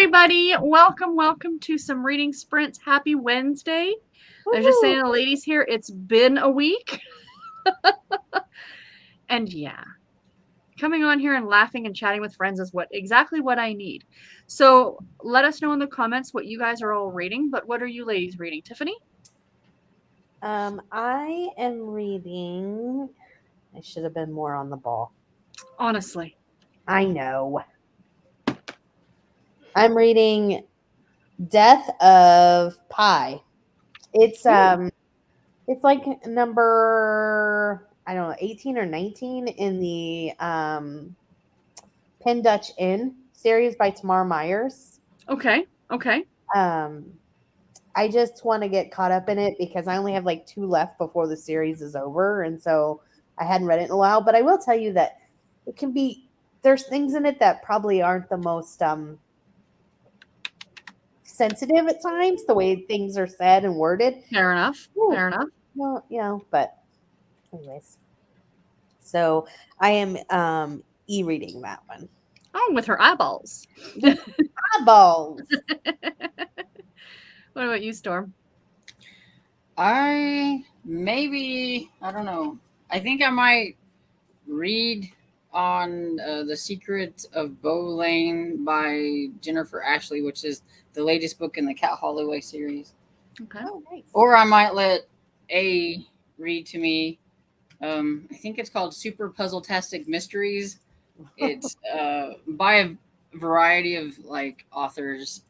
everybody. Welcome to some reading sprints. Happy Wednesday. I was just saying to the ladies here, it's been a week. And yeah, coming on here and laughing and chatting with friends is exactly what I need. So let us know in the comments what you guys are all reading. But what are you ladies reading? Tiffany? I am reading. I should have been more on the ball. Honestly. I know. I'm reading Death of Pi. It's like number, I don't know, 18 or 19 in the Pen Dutch Inn series by Tamar Myers. Okay. I just want to get caught up in it because I only have like 2 left before the series is over, and so I hadn't read it in a while. But I will tell you that there's things in it that probably aren't the most sensitive at times, the way things are said and worded. Fair enough. Well, but anyways. So I am e-reading that one. Oh, with her eyeballs. Eyeballs. What about you, Storm? I don't know. I think I might read on The Secret of Bow Lane by Jennifer Ashley, which is the latest book in the Cat Holloway series. Okay. Oh, nice. Or I might let A read to me. I think it's called Super Puzzle-tastic Mysteries. It's by a variety of like authors.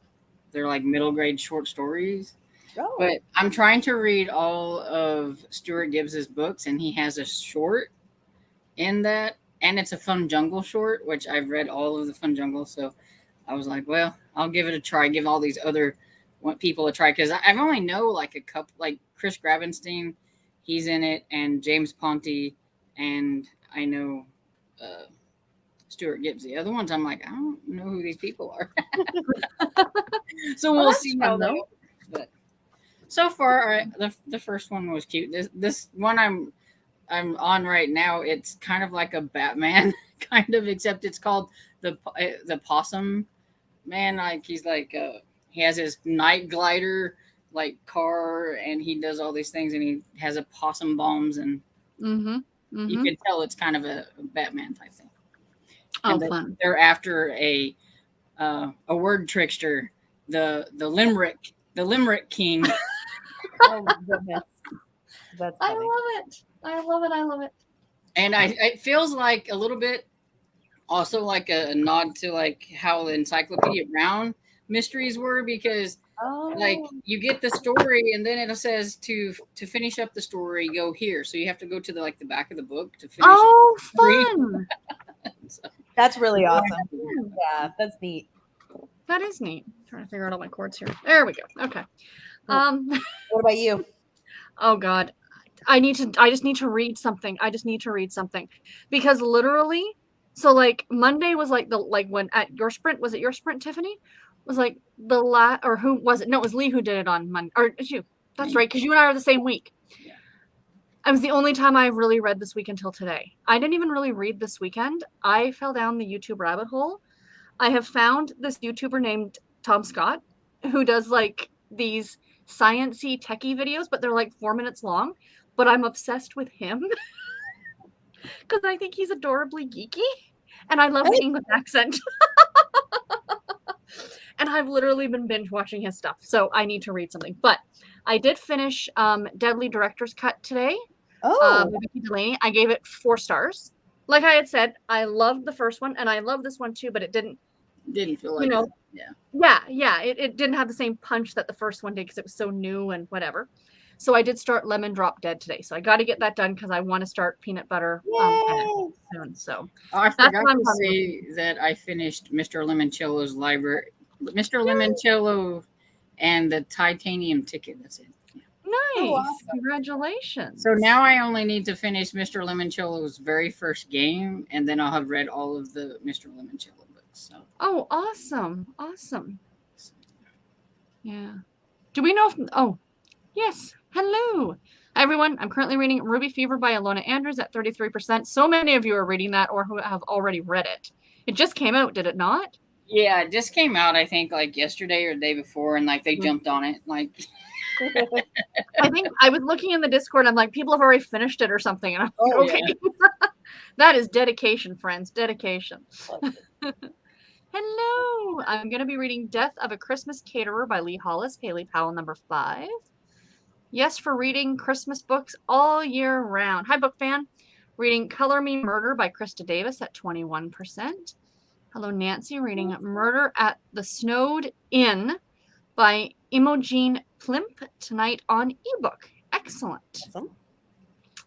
They're like middle grade short stories. Oh. But I'm trying to read all of Stuart Gibbs's books, and he has a short in that, and it's a Fun Jungle short, which I've read all of the Fun Jungle. So I was like, well, I'll give it a try. Give all these other people a try, because I've only know like a couple, like Chris Gravenstein, he's in it, and James Ponti, and I know Stuart Gibbs. The other ones, I'm like, I don't know who these people are. So we'll see how they. But so far, the first one was cute. This one I'm on right now. It's kind of like a Batman kind of, except it's called the Possum Man. Like he's like he has his night glider like car, and he does all these things, and he has a possum bombs, and you can tell it's kind of a Batman type thing. Oh, and fun! They're after a word trickster, the Limerick King. Oh goodness, that's funny. I love it. And it feels like a little bit also like a nod to like how the Encyclopedia Brown mysteries were, because like you get the story and then it says to finish up the story, go here. So you have to go to the back of the book to finish. Oh, fun! So, that's really awesome. Yeah, that's neat. That is neat. I'm trying to figure out all my chords here. There we go. Okay. What about you? Oh God, I just need to read something. Because literally, so like Monday was like when at your sprint, was it your sprint, Tiffany? Was like or who was it? No, it was Lee who did it on Monday. Or it's you. That's right, because you and I are the same week. Yeah. It was the only time I really read this week until today. I didn't even really read this weekend. I fell down the YouTube rabbit hole. I have found this YouTuber named Tom Scott who does like these science-y techie videos, but they're like 4 minutes long. But I'm obsessed with him because I think he's adorably geeky, and I love the English accent. And I've literally been binge watching his stuff, so I need to read something. But I did finish Deadly Director's Cut today. With Vicky Delaney. I gave it 4 stars. Like I had said, I loved the first one, and I love this one too, but it didn't feel like it didn't have the same punch that the first one did because it was so new and whatever. So I did start Lemon Drop Dead today, so I got to get that done because I want to start Peanut Butter soon. So I forgot to say that I finished Mr. Limoncello's library, Mr. Limoncello, and the Titanium Ticket. That's it. Nice. Awesome. Congratulations. So now I only need to finish Mr. Limoncello's very first game, and then I'll have read all of the Mr. Limoncello books. So. Oh, awesome. Yeah. Do we know if... Oh, yes. Hello, everyone. I'm currently reading Ruby Fever by Alona Andrews at 33%. So many of you are reading that or who have already read it. It just came out, did it not? Yeah, it just came out, I think, like yesterday or the day before, and like they jumped on it. Like, I think I was looking in the Discord. I'm like, people have already finished it or something, and I'm like, Oh, okay, that is dedication, friends. Dedication. Hello, I'm going to be reading Death of a Christmas Caterer by Lee Hollis, Haley Powell, number 5. Yes, for reading Christmas books all year round. Hi, book fan. Reading Color Me Murder by Krista Davis at 21%. Hello, Nancy. Reading Murder at the Snowed Inn by Imogen Plimp tonight on ebook. Excellent. Awesome.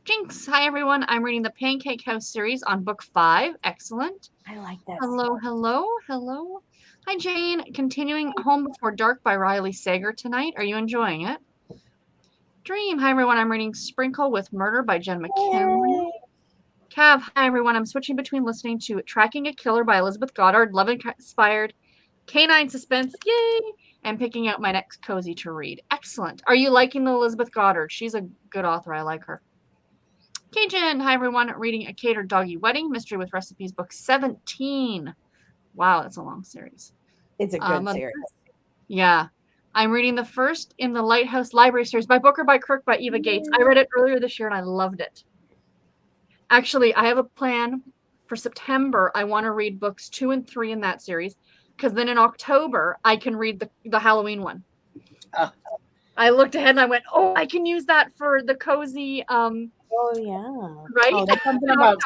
Jinx. Hi, everyone. I'm reading the Pancake House series on book 5. Excellent. I like that. Hello, hello, hello. Hi, Jane. Continuing Home Before Dark by Riley Sager tonight. Are you enjoying it? Dream. Hi, everyone. I'm reading Sprinkle with Murder by Jen McKinley. Yay. Cav. Hi, everyone. I'm switching between listening to Tracking a Killer by Elizabeth Goddard, love-inspired canine suspense, yay, and picking out my next cozy to read. Excellent. Are you liking the Elizabeth Goddard? She's a good author. I like her. Cajun. Hi, everyone. Reading A Catered Doggy Wedding, Mystery with Recipes, book 17. Wow, that's a long series. It's a good series. Yeah. I'm reading the first in the Lighthouse Library series by Booker by Kirk by Eva Gates. I read it earlier this year and I loved it. Actually, I have a plan for September. I want to read books 2 and 3 in that series because then in October I can read the Halloween one. I looked ahead and I went, oh, I can use that for the cozy. Oh yeah. Right. Oh, that's something about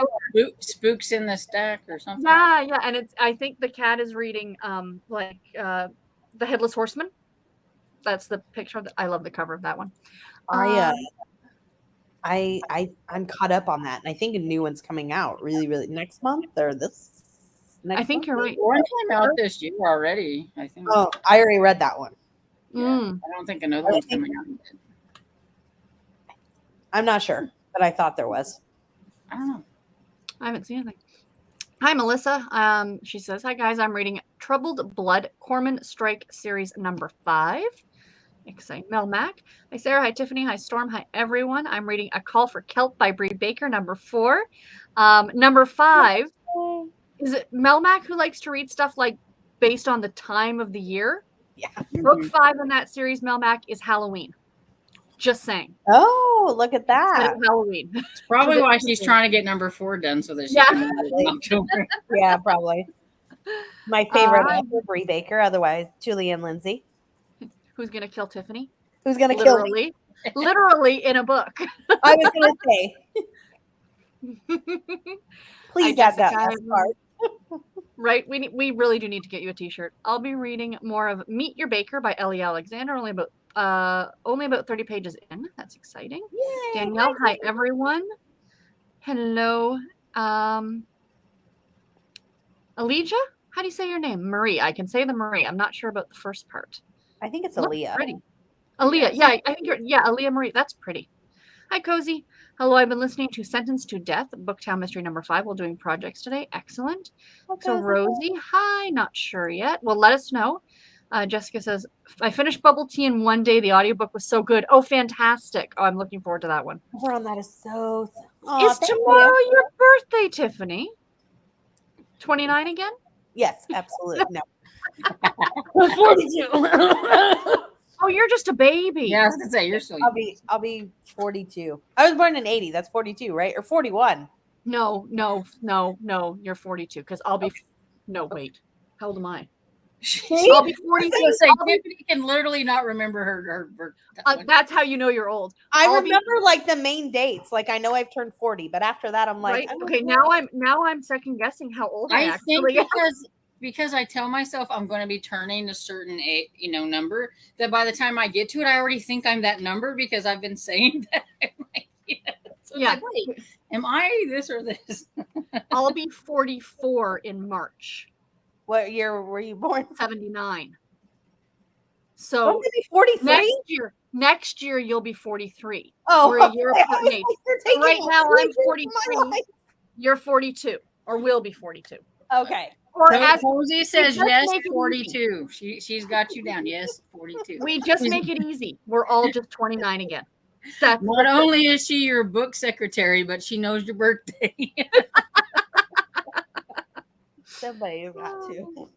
spooks in the stack or something. Yeah, and it's. I think the cat is reading the Headless Horseman. That's the picture. I love the cover of that one. I'm caught up on that, and I think a new one's coming out really next month or this. I think you're right. One came out this year already. I think. Oh, I already read that one. Yeah, I don't think another one's coming out. I'm not sure, but I thought there was. I don't know. I haven't seen anything. Hi, Melissa. She says, hi, guys. I'm reading Troubled Blood, Corman Strike Series number 5. Exciting. Mel Mac. Hi, Sarah. Hi, Tiffany. Hi, Storm. Hi, everyone. I'm reading A Call for Kelp by Bree Baker, number 4. Number 5. Is it Mel Mac who likes to read stuff like based on the time of the year? Yeah. Book 5 in that series, Mel Mac, is Halloween. Just saying. Oh, look at that. Halloween. It's probably why she's trying to get number 4 done so that she can read it in October. Yeah, probably. My favorite author, Bree Baker, otherwise Julianne Lindsay. Who's going to kill Tiffany? Who's going to kill me? Literally in a book. I was going to say. Please add that last part. Right? We really do need to get you a t-shirt. I'll be reading more of Meet Your Baker by Ellie Alexander, only about 30 pages in. That's exciting. Yay, Danielle, hi everyone. Hello. Elijah? How do you say your name? Marie. I can say the Marie. I'm not sure about the first part. I think it's Aaliyah. Pretty. Aaliyah. Yeah, I think Aaliyah Marie. That's pretty. Hi, Cozy. Hello, I've been listening to Sentenced to Death, Booktown Mystery number 5 while doing projects today. Excellent. Okay, so Rosie, hi, not sure yet. Well, let us know. Jessica says, I finished Bubble Tea in one day. The audiobook was so good. Oh, fantastic. Oh, I'm looking forward to that one. We're on that is so. Is tomorrow your birthday, Tiffany? 29 again? Yes, absolutely. No. 42. Oh, you're just a baby. Yeah, I was gonna say you're still. I'll be 42. I was born in 80. That's 42, right? Or 41. No. You're 42 because I'll be. Okay. No, wait. How old am I? I'll be 42. Tiffany can literally not remember her birthday. That's how you know you're old. I remember like the main dates. Like I know I've turned 40, but after that, I'm like, right? Okay. Now I'm second guessing how old I actually think because I tell myself I'm going to be turning a certain number, that by the time I get to it, I already think I'm that number because I've been saying that. So yeah. Like, wait, am I this or this? I'll be 44 in March. What year were you born? 79. So 43? Next year you'll be 43. Oh, we're a year apart in age. Right now I'm 43. You're 42, or will be 42. Okay. Or as Cozy says, yes, 42. She's got you down. Yes, 42. We just make it easy. We're all just 29 again. Not only is she your book secretary, but she knows your birthday. Somebody's got to.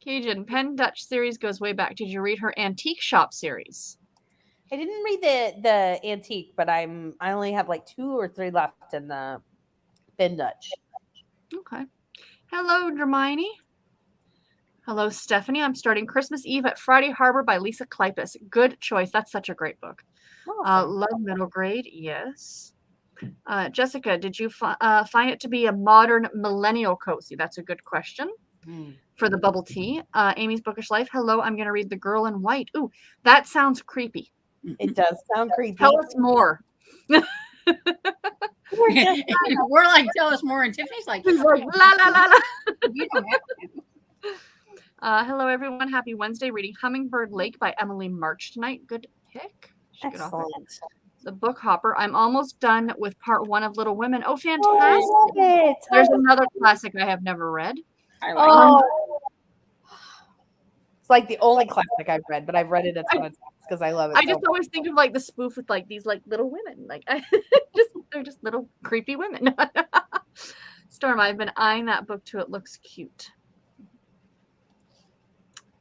Cajun, Penn Dutch series goes way back. Did you read her Antique Shop series? I didn't read the antique, but I only have like 2 or 3 left in the Ben Dutch. Okay. Hello, Hermione. Hello, Stephanie. I'm starting Christmas Eve at Friday Harbor by Lisa Kleypas. Good choice. That's such a great book. Awesome. Love middle grade. Yes. Jessica, did you find it to be a modern millennial cozy? That's a good question. For the bubble tea. Amy's Bookish Life. Hello, I'm going to read The Girl in White. Ooh, that sounds creepy. It does sound creepy. Tell us more. We're like, tell us more, and Tiffany's like, She's like, la la la la. you don't have to. Hello, everyone. Happy Wednesday. Reading Hummingbird Lake by Emily March tonight. Good pick. Should get off it. Excellent. The Book Hopper. I'm almost done with part 1 of Little Women. Oh, Oh, fantastic. I love it. There's another classic I have never read. I like Oh, it's like the only classic I've read, but I've read it a ton of times because I love it. I so just much. always think of like the spoof with like these like little women. Like they're just little creepy women. Storm, I've been eyeing that book too. It looks cute.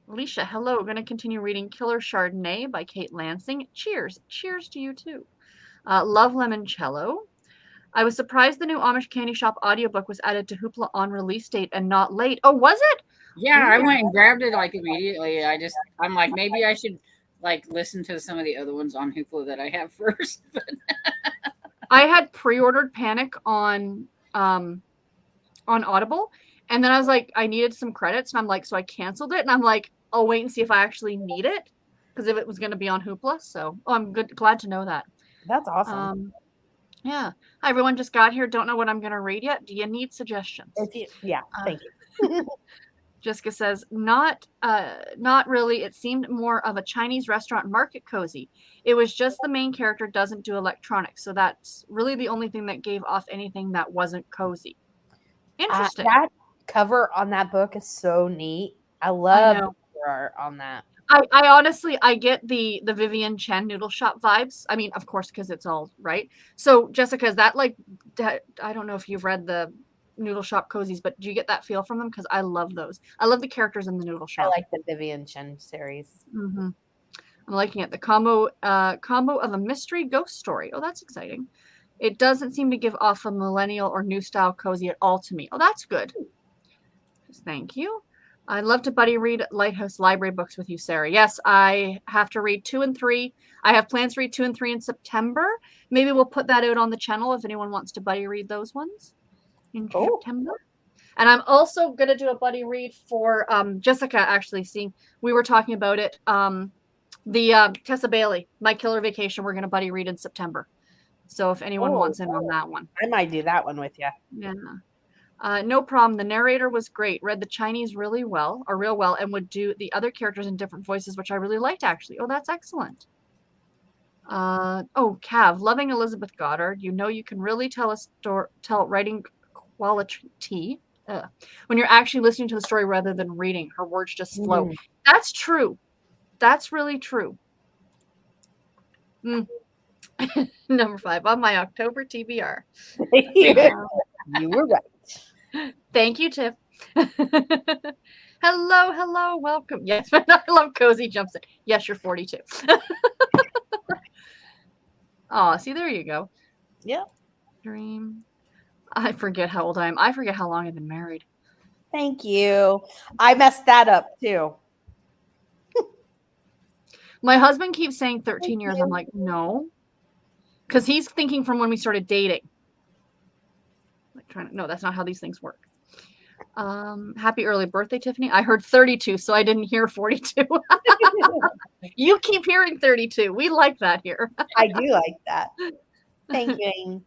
Alicia, hello. Going to continue reading Killer Chardonnay by Kate Lansing. Cheers. Cheers to you too. Love Limoncello. I was surprised the new Amish Candy Shop audiobook was added to Hoopla on release date and not late. Oh, was it? Yeah, I went and grabbed it like immediately. I'm like, maybe I should like listen to some of the other ones on Hoopla that I have first. But I had pre-ordered Panic on Audible, and then I was like, I needed some credits, and I'm like, so I canceled it, and I'm like, I'll wait and see if I actually need it, because if it was going to be on Hoopla, so I'm glad to know that. That's awesome. Yeah. Hi, everyone. Just got here. Don't know what I'm going to read yet. Do you need suggestions? Yeah, thank you. Jessica says, not really. It seemed more of a Chinese restaurant market cozy. It was just the main character doesn't do electronics. So that's really the only thing that gave off anything that wasn't cozy. Interesting. That cover on that book is so neat. I love the cover art on that. I honestly, I get the Vivian Chen Noodle Shop vibes. I mean, of course, because it's all right. So, Jessica, is that like, I don't know if you've read the Noodle Shop cozies, but do you get that feel from them? Because I love those. I love the characters in the Noodle Shop. I like the Vivian Chen series. Mm-hmm. I'm liking it. The combo of a mystery ghost story. Oh, that's exciting. It doesn't seem to give off a millennial or new style cozy at all to me. Oh, that's good. Thank you. I'd love to buddy read Lighthouse Library books with you, Sarah. Yes, I have to read 2 and 3. I have plans to read 2 and 3 in September. Maybe we'll put that out on the channel if anyone wants to buddy read those ones in September. And I'm also going to do a buddy read for Jessica, actually. See, we were talking about it. The Tessa Bailey, My Killer Vacation, we're going to buddy read in September. So if anyone wants in on that one. I might do that one with you. Yeah. No problem. The narrator was great. Read the Chinese real well, and would do the other characters in different voices, which I really liked, actually. Oh, that's excellent. Cav, loving Elizabeth Goddard. You know you can really tell writing quality when you're actually listening to the story rather than reading. Her words just flow. That's true. That's really true. Number 5 on my October TBR. You were right. Thank you, Tiff. Hello, welcome. Yes, I love cozy jumps in. Yes, you're 42. Oh, see, there you go. Yeah. Dream. I forget how old I am. I forget how long I've been married. Thank you. I messed that up too. My husband keeps saying 13 years. I'm like, no. Because he's thinking from when we started dating. No, that's not how these things work. Happy early birthday, Tiffany. I heard 32, so I didn't hear 42. You keep hearing 32. We like that here. I do like that. Thank you, Amy.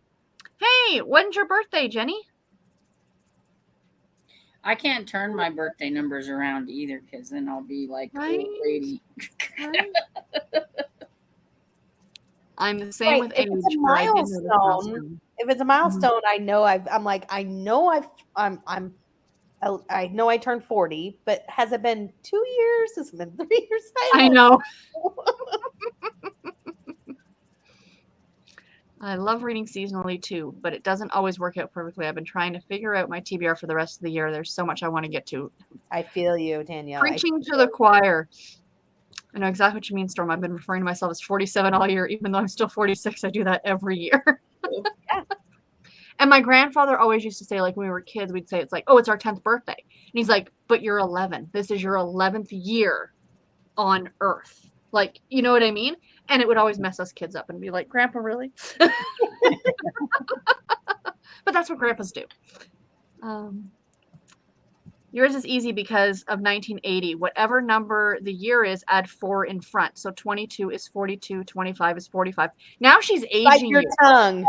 Hey, when's your birthday, Jenny? I can't turn my birthday numbers around either, because then I'll be like old lady. I'm the same with age. It's a milestone. If it's a milestone, I know I know I turned 40, but has it been 2 years? Has it been 3 years? I know. I love reading seasonally too, but it doesn't always work out perfectly. I've been trying to figure out my TBR for the rest of the year. There's so much I want to get to. I feel you, Danielle. Preaching to the choir. I know exactly what you mean, Storm. I've been referring to myself as 47 all year, even though I'm still 46. I do that every year. Yeah. And my grandfather always used to say, like when we were kids, we'd say it's like, oh, it's our 10th birthday. And he's like, but you're 11. This is your 11th year on Earth. Like, you know what I mean? And it would always mess us kids up and be like, Grandpa, really? But that's what grandpas do. Yours is easy because of 1980. Whatever number the year is, add 4 in front. So 22 is 42, 25 is 45. Now she's aging Bite your you. tongue.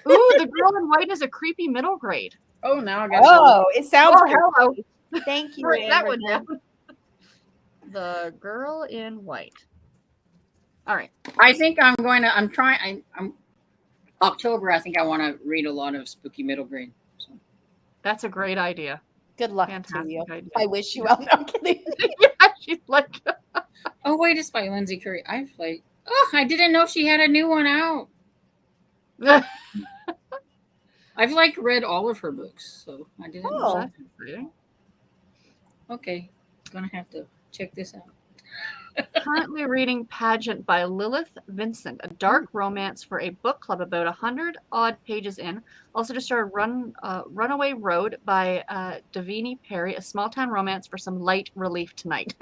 Ooh, the girl in white is a creepy middle grade. Oh, now I got. Oh, it sounds Oh, good. hello. Thank you. Write that one Amber. down. The girl in white. All right. I think I'm going to. I'm trying. I'm October. I think I want to read a lot of spooky middle grade. So. That's a great idea. Good luck Fantastic to you. idea. I wish you well. No, I'm kidding. Yeah, she's like, Oh wait, it's by Lindsay Curry. I didn't know she had a new one out. I've read all of her books, so I didn't know. Oh. that's exciting. Okay, gonna have to check this out. Currently reading Pageant by Lilith Vincent, a dark romance for a book club about 100 odd pages in. Also just started Runaway Road by Davini Perry, a small town romance for some light relief tonight.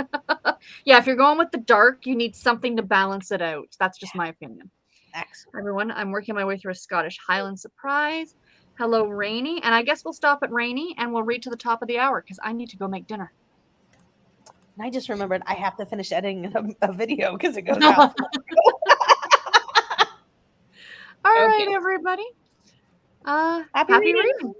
Yeah, if you're going with the dark, you need something to balance it out. That's just my opinion. Excellent. Everyone, I'm working my way through a Scottish Highland Surprise. Hello, Rainy. And I guess we'll stop at Rainy and we'll read to the top of the hour because I need to go make dinner. And I just remembered I have to finish editing a video because it goes out. All right, Okay. everybody. Happy Happy reading. reading.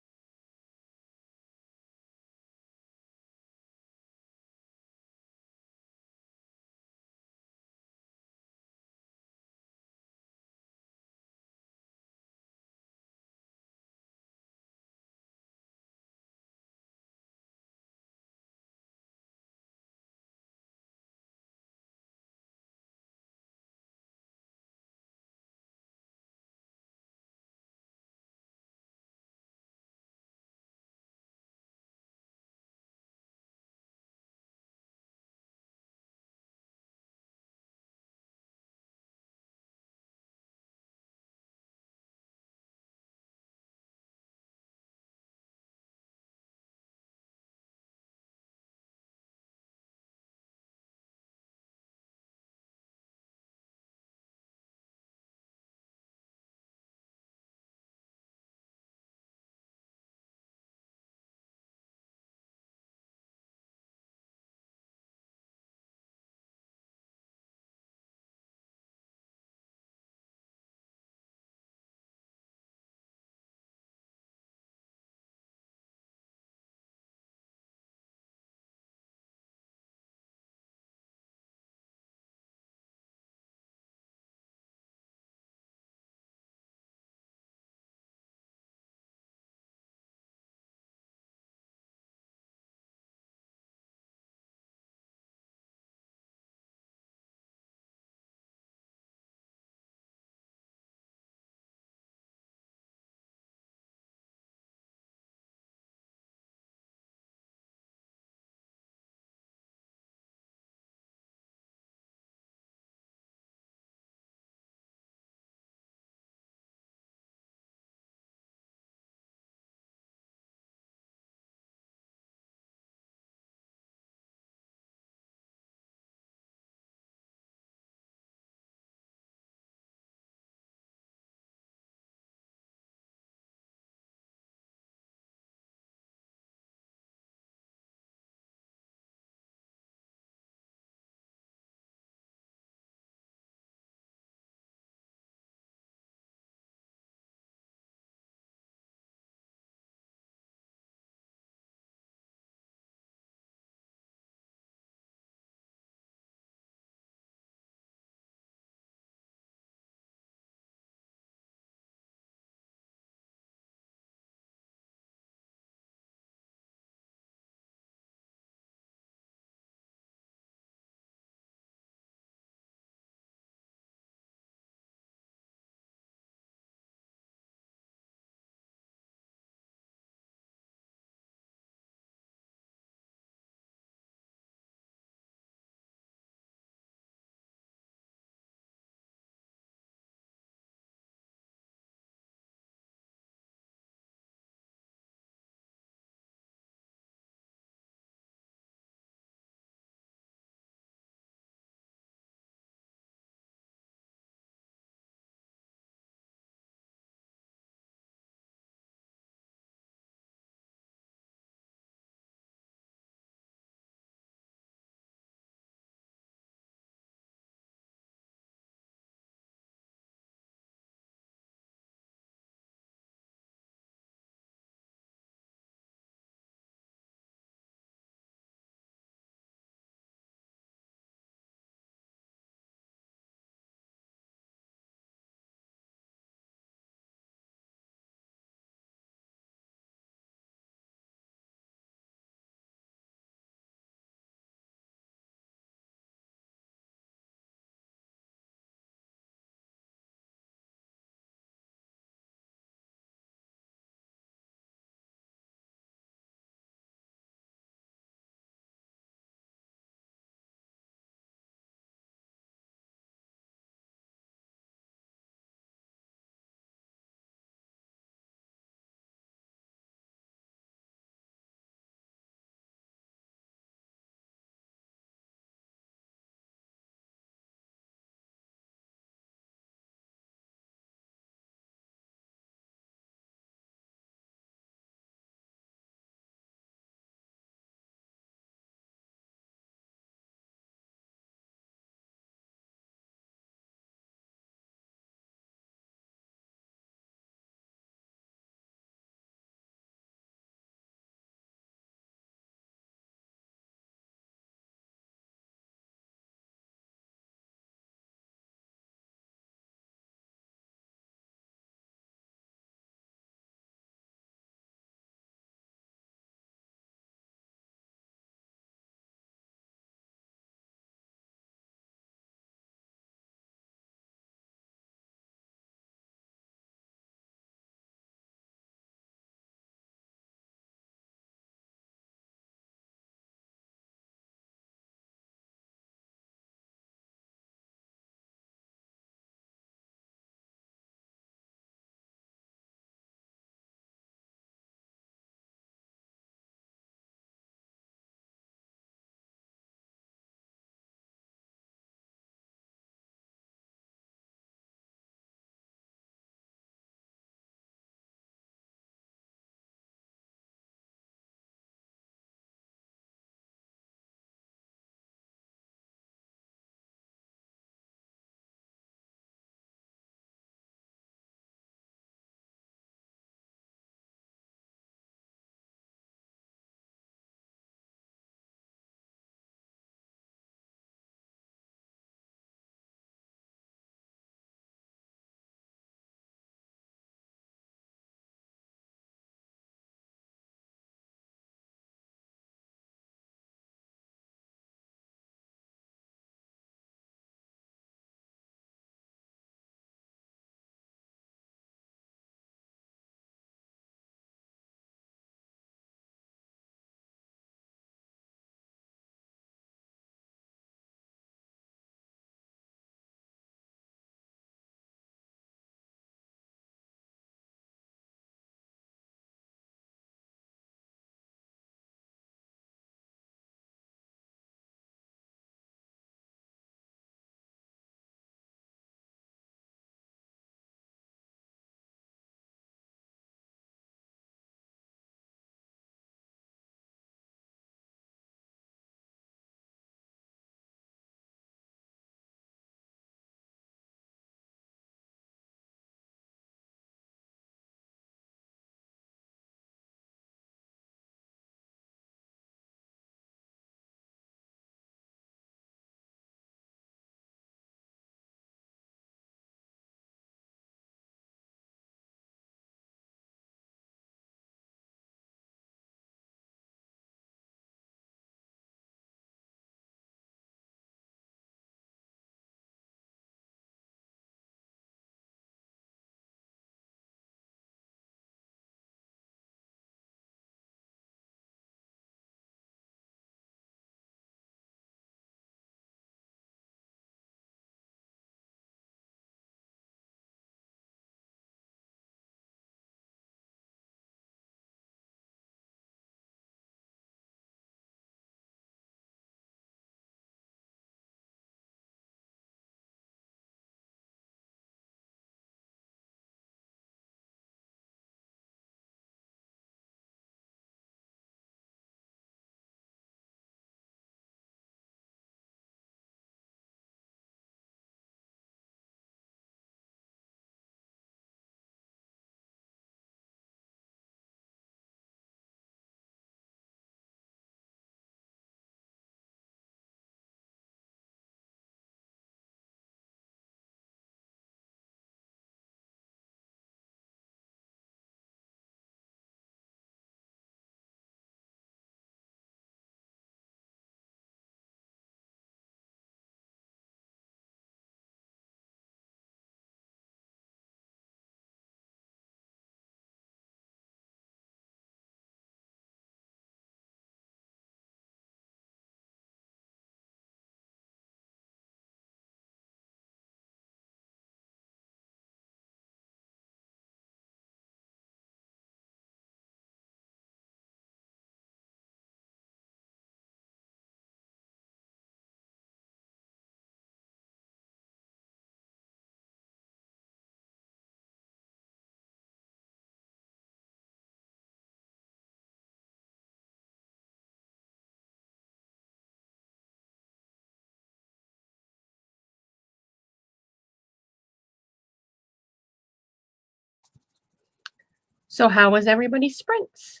So how was everybody's sprints?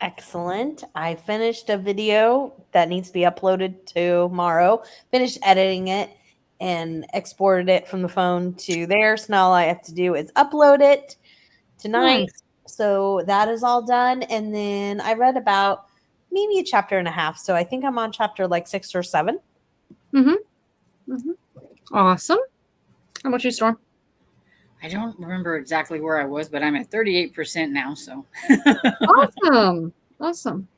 Excellent. I finished a video that needs to be uploaded tomorrow. Finished editing it and exported it from the phone to there. So now all I have to do is upload it tonight. Nice. So that is all done. And then I read about maybe a chapter and a half. So I think I'm on chapter like 6 or 7. Awesome. How about you, Storm? I don't remember exactly where I was, but I'm at 38% now. So Awesome.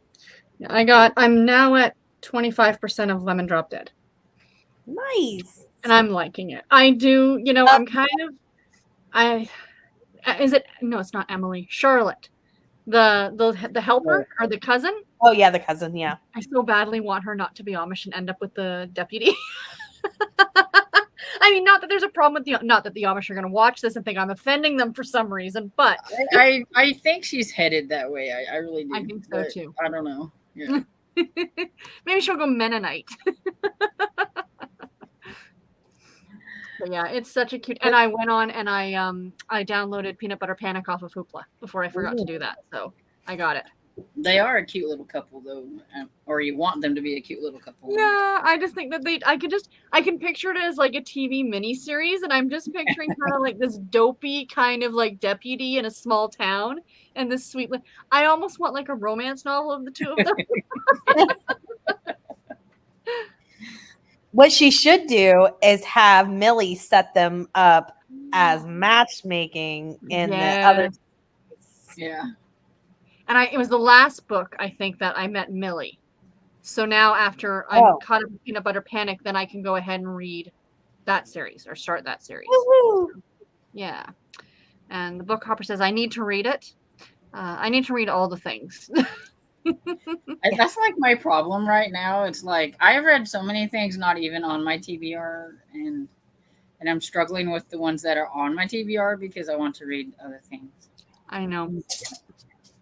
I'm now at 25% of Lemon Drop Dead. Nice. And I'm liking it. I do, I'm kind of no, it's not Emily. Charlotte. The helper or the cousin. Oh yeah, the cousin, yeah. I so badly want her not to be Amish and end up with the deputy. I mean, not that there's a problem with not that the Amish are going to watch this and think I'm offending them for some reason, but I think she's headed that way. I really do. I think so too. I don't know. Yeah. Maybe she'll go Mennonite. But yeah, it's such a cute. And I went on and I downloaded Peanut Butter Panic off of Hoopla before I forgot to do that. So I got it. They are a cute little couple, though, or you want them to be a cute little couple. Yeah, I just think that I can picture it as like a TV miniseries, and I'm just picturing kind of like this dopey kind of like deputy in a small town, and this sweet. I almost want like a romance novel of the two of them. What she should do is have Millie set them up as matchmaking in the other. Yeah. And it was the last book, I think, that I met Millie. So now after I'm caught up with Peanut Butter Panic, then I can go ahead and read that series or start that series. Woo-hoo. Yeah. And the book hopper says, I need to read it. I need to read all the things. That's like my problem right now. It's like I've read so many things not even on my TBR, and I'm struggling with the ones that are on my TBR because I want to read other things. I know.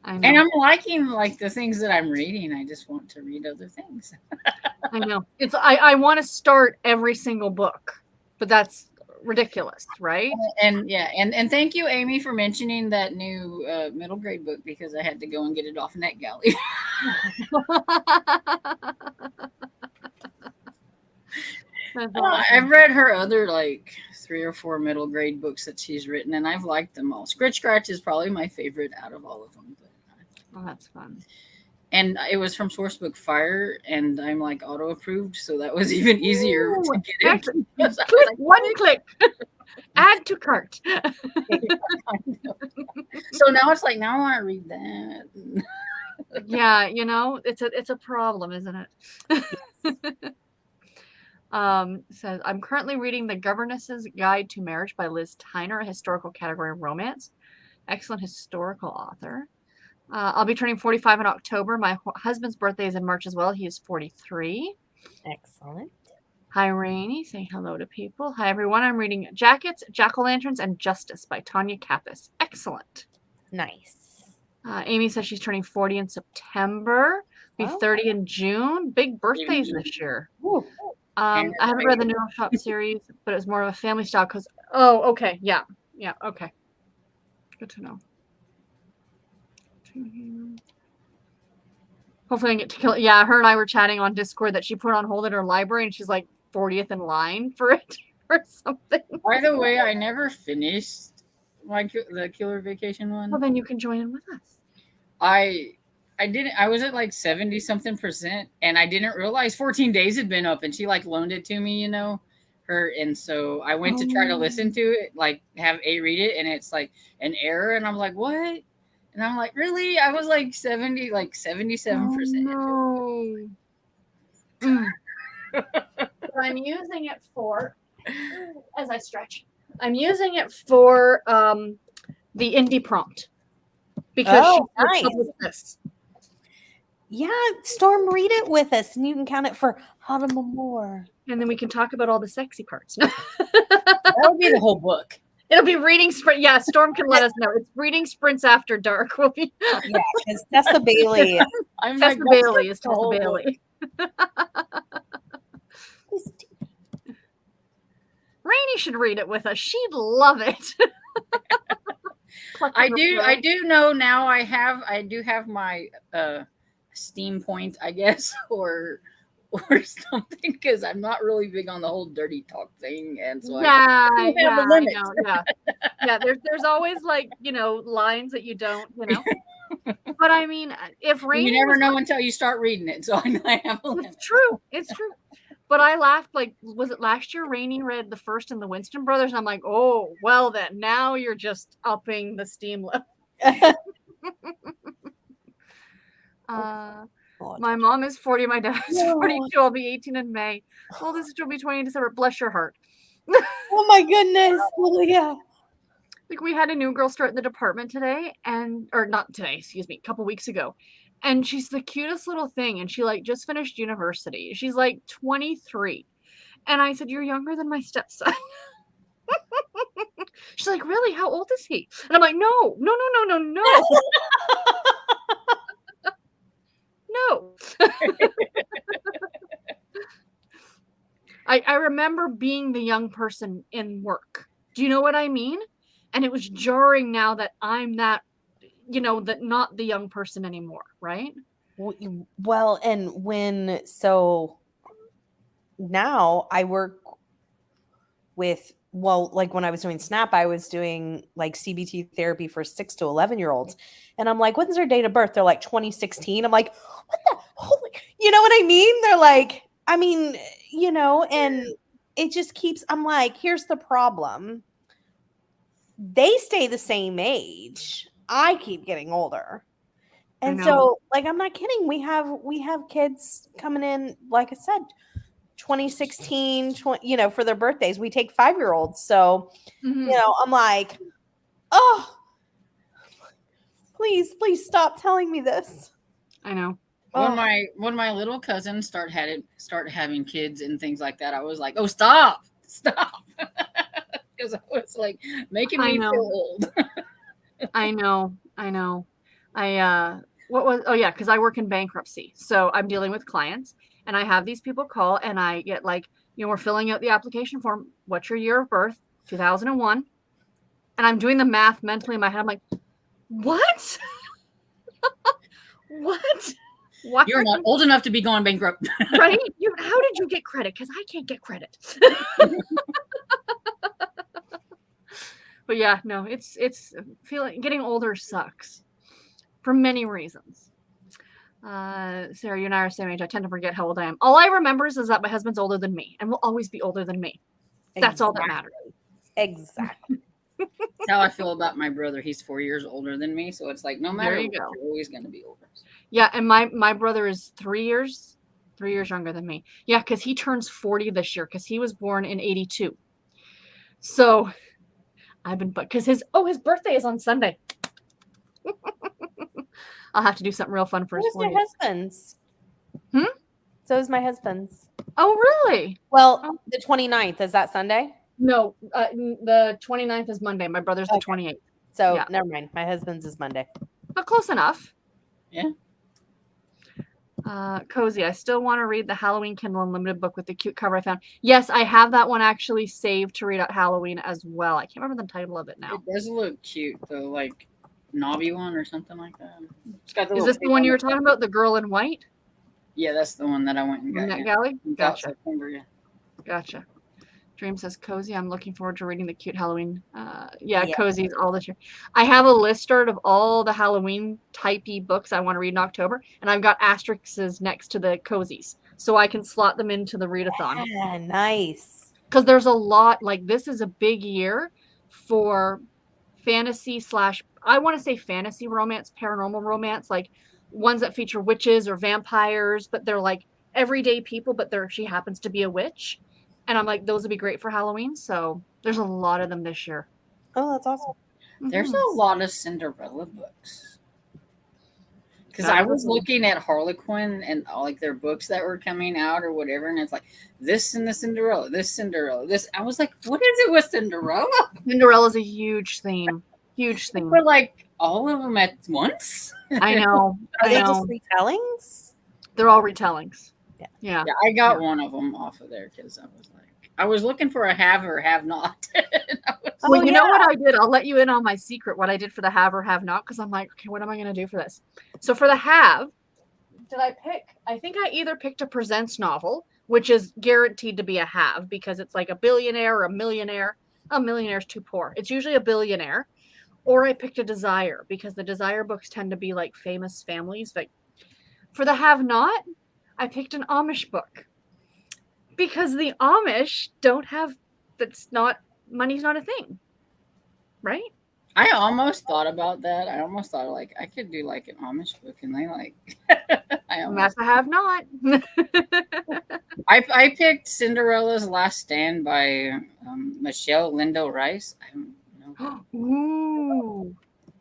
And I'm liking like the things that I'm reading. I just want to read other things. I know. I want to start every single book, but that's ridiculous, right? And yeah, and thank you, Amy, for mentioning that new middle grade book because I had to go and get it off NetGalley. I've read her other like 3 or 4 middle grade books that she's written, and I've liked them all. Scritch Scratch is probably my favorite out of all of them. Oh, that's fun. And it was from Sourcebook Fire, and I'm like auto approved, so that was even easier to get it. One click. Add to cart. So now it's like, now I want to read that. Yeah, it's a problem, isn't it? Says I'm currently reading The Governess's Guide to Marriage by Liz Tyner, a historical category romance. Excellent historical author. I'll be turning 45 in October. My husband's birthday is in March as well. He is 43. Excellent. Hi, Rainey. Say hello to people. Hi, everyone. I'm reading Jackets, Jack-o'-lanterns, and Justice by Tanya Kappas. Excellent. Nice. Amy says she's turning 40 in September. Be 30 in June. Big birthdays this year. I haven't read the Neural Shop series, but it was more of a family style because, okay. Yeah, okay. Good to know. Hopefully I get to kill it. Yeah, her and I were chatting on Discord that she put on hold at her library and she's like 40th in line for it or something. By the way, I never finished the Killer Vacation one. Well, then you can join in with us. I didn't. I was at like 70 something %, and I didn't realize 14 days had been up, and she like loaned it to me, and so I went to try to listen to it, like have A read it, and it's like an error, and I'm like, what? And I'm like, really? I was like 77%. No. I'm using it for, as I stretch, I'm using it for the indie prompt because nice. With this. Yeah, Storm, read it with us, and you can count it for more. And then we can talk about all the sexy parts. That would be the whole book. It'll be reading sprint. Yeah, Storm can let us know. It's reading sprints after dark. Will be. Yeah, because Tessa Bailey. Tessa Bailey is Tessa Bailey. Rainey should read it with us. She'd love it. Collecting I do know now. I do have my steam point, I guess, or something, because I'm not really big on the whole dirty talk thing, and so Yeah, I do have yeah, a I limit. know. Yeah, yeah. There's always like lines that you don't. But I mean, if You Rainy never was know until you start reading it. So I know I have a limit. It's true. It's true. But I laughed, like, was it last year Rainey read the first in the Winston Brothers? And I'm like, oh, well then, now you're just upping the steam level. My mom is 40, my dad is 42. I'll be 18 in May. Oldest sister will be 20 in December. Bless your heart. Oh my goodness, Lilia. Like, we had a new girl start in the department today, or not today, excuse me, a couple weeks ago. And she's the cutest little thing. And she like just finished university. She's like 23. And I said, you're younger than my stepson. She's like, really? How old is he? And I'm like, no. No. I remember being the young person in work. Do you know what I mean? And it was jarring now that I'm that, that not the young person anymore, right? Well, and so now I work with, like when I was doing SNAP, I was doing like CBT therapy for 6 to 11-year-olds. And I'm like, when's their date of birth? They're like 2016. I'm like, what the holy, you know what I mean? They're like, I mean, and it just keeps, I'm like, here's the problem. They stay the same age. I keep getting older. And so, like, I'm not kidding. We have kids coming in, like I said, 2016, for their birthdays. We take 5-year-olds. So, I'm like, oh, please stop telling me this. I know. When my little cousins start having kids and things like that, I was like, oh, stop, because I was like making me feel old. I know. Because I work in bankruptcy, so I'm dealing with clients, and I have these people call, and I get like, we're filling out the application form. What's your year of birth? 2001. And I'm doing the math mentally in my head. I'm like, what? What? Why You're not old enough to be going bankrupt. Right? How did you get credit? Because I can't get credit. But yeah, no, it's getting older sucks for many reasons. Sarah, you and I are the same age. I tend to forget how old I am. All I remember is that my husband's older than me and will always be older than me. That's all that matters. Exactly. That's how I feel about my brother. He's 4 years older than me, so it's like no matter what, you're always going to be older. Yeah, and my brother is 3 years younger than me. Yeah, because he turns 40 this year because he was born in 82. So because his birthday is on Sunday. I'll have to do something real fun for his 40th. So is my husband's. So is my husband's. Oh, really? Well, the 29th, is that Sunday? No, the 29th is Monday. My brother's the 28th. So never mind. My husband's is Monday. But close enough. Yeah. Cozy, I still want to read the Halloween Kindle Unlimited book with the cute cover I found. Yes, I have that one actually saved to read at Halloween as well. I can't remember the title of it now. It does look cute though, like Nobby one or something like that. Is this the one you were talking about, the girl in white? Yeah, that's the one that I went and got. That galley? Gotcha. September, Gotcha. Dream says, Cozy, I'm looking forward to reading the cute Halloween. Cozy's all this year. I have a list started of all the Halloween typey books I want to read in October, and I've got asterisks next to the Cozies, so I can slot them into the readathon. Yeah, nice. Because there's a lot, like this is a big year for fantasy / I want to say fantasy romance, paranormal romance, like ones that feature witches or vampires, but they're like everyday people, but she happens to be a witch. And I'm like, those would be great for Halloween. So there's a lot of them this year. Oh, that's awesome. There's a lot of Cinderella books. Because I was looking at Harlequin and like their books that were coming out or whatever, and it's like this and the Cinderella, this. I was like, what is it with Cinderella? Cinderella's a huge theme. Huge theme. But like all of them at once? I know. Are they just retellings? They're all retellings. Yeah. I got one of them off of there because I was like, I was looking for a have or have not. Oh, Well, you know yeah. what I did? I'll let you in on my secret, what I did for the have or have not, because I'm like, okay, what am I going to do for this? So for the have, did I pick? I think I either picked a presents novel, which is guaranteed to be a have because it's like a billionaire or a millionaire. A millionaire's too poor. It's usually a billionaire. Or I picked a desire because the desire books tend to be like famous families. But for the have not, I picked an Amish book because the Amish don't have, that's not, money's not a thing, right? I almost thought about that. I almost thought like I could do like an Amish book, and they like. I And that's almost. a have not. I picked Cinderella's Last Stand by Michelle Lindo Rice. I don't know, Ooh,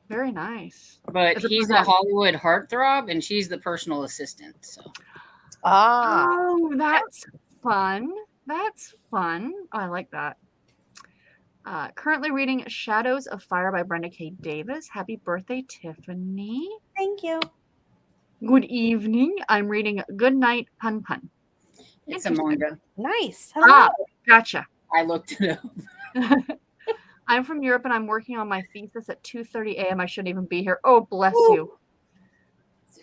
very nice. but It's a he's a present. Hollywood heartthrob, and she's the personal assistant. So Ah, Oh, that's fun. That's fun. Oh, I like that. Currently reading Shadows of Fire by Brenda K. Davis. Happy birthday, Tiffany. thank you. Good evening. I'm reading Good Night, Pun Pun. it's a Interesting. manga. Nice. Ah, Hello. gotcha. I looked it up. I'm from Europe and I'm working on my thesis at 2:30 a.m. I shouldn't even be here. Oh, bless Ooh. you.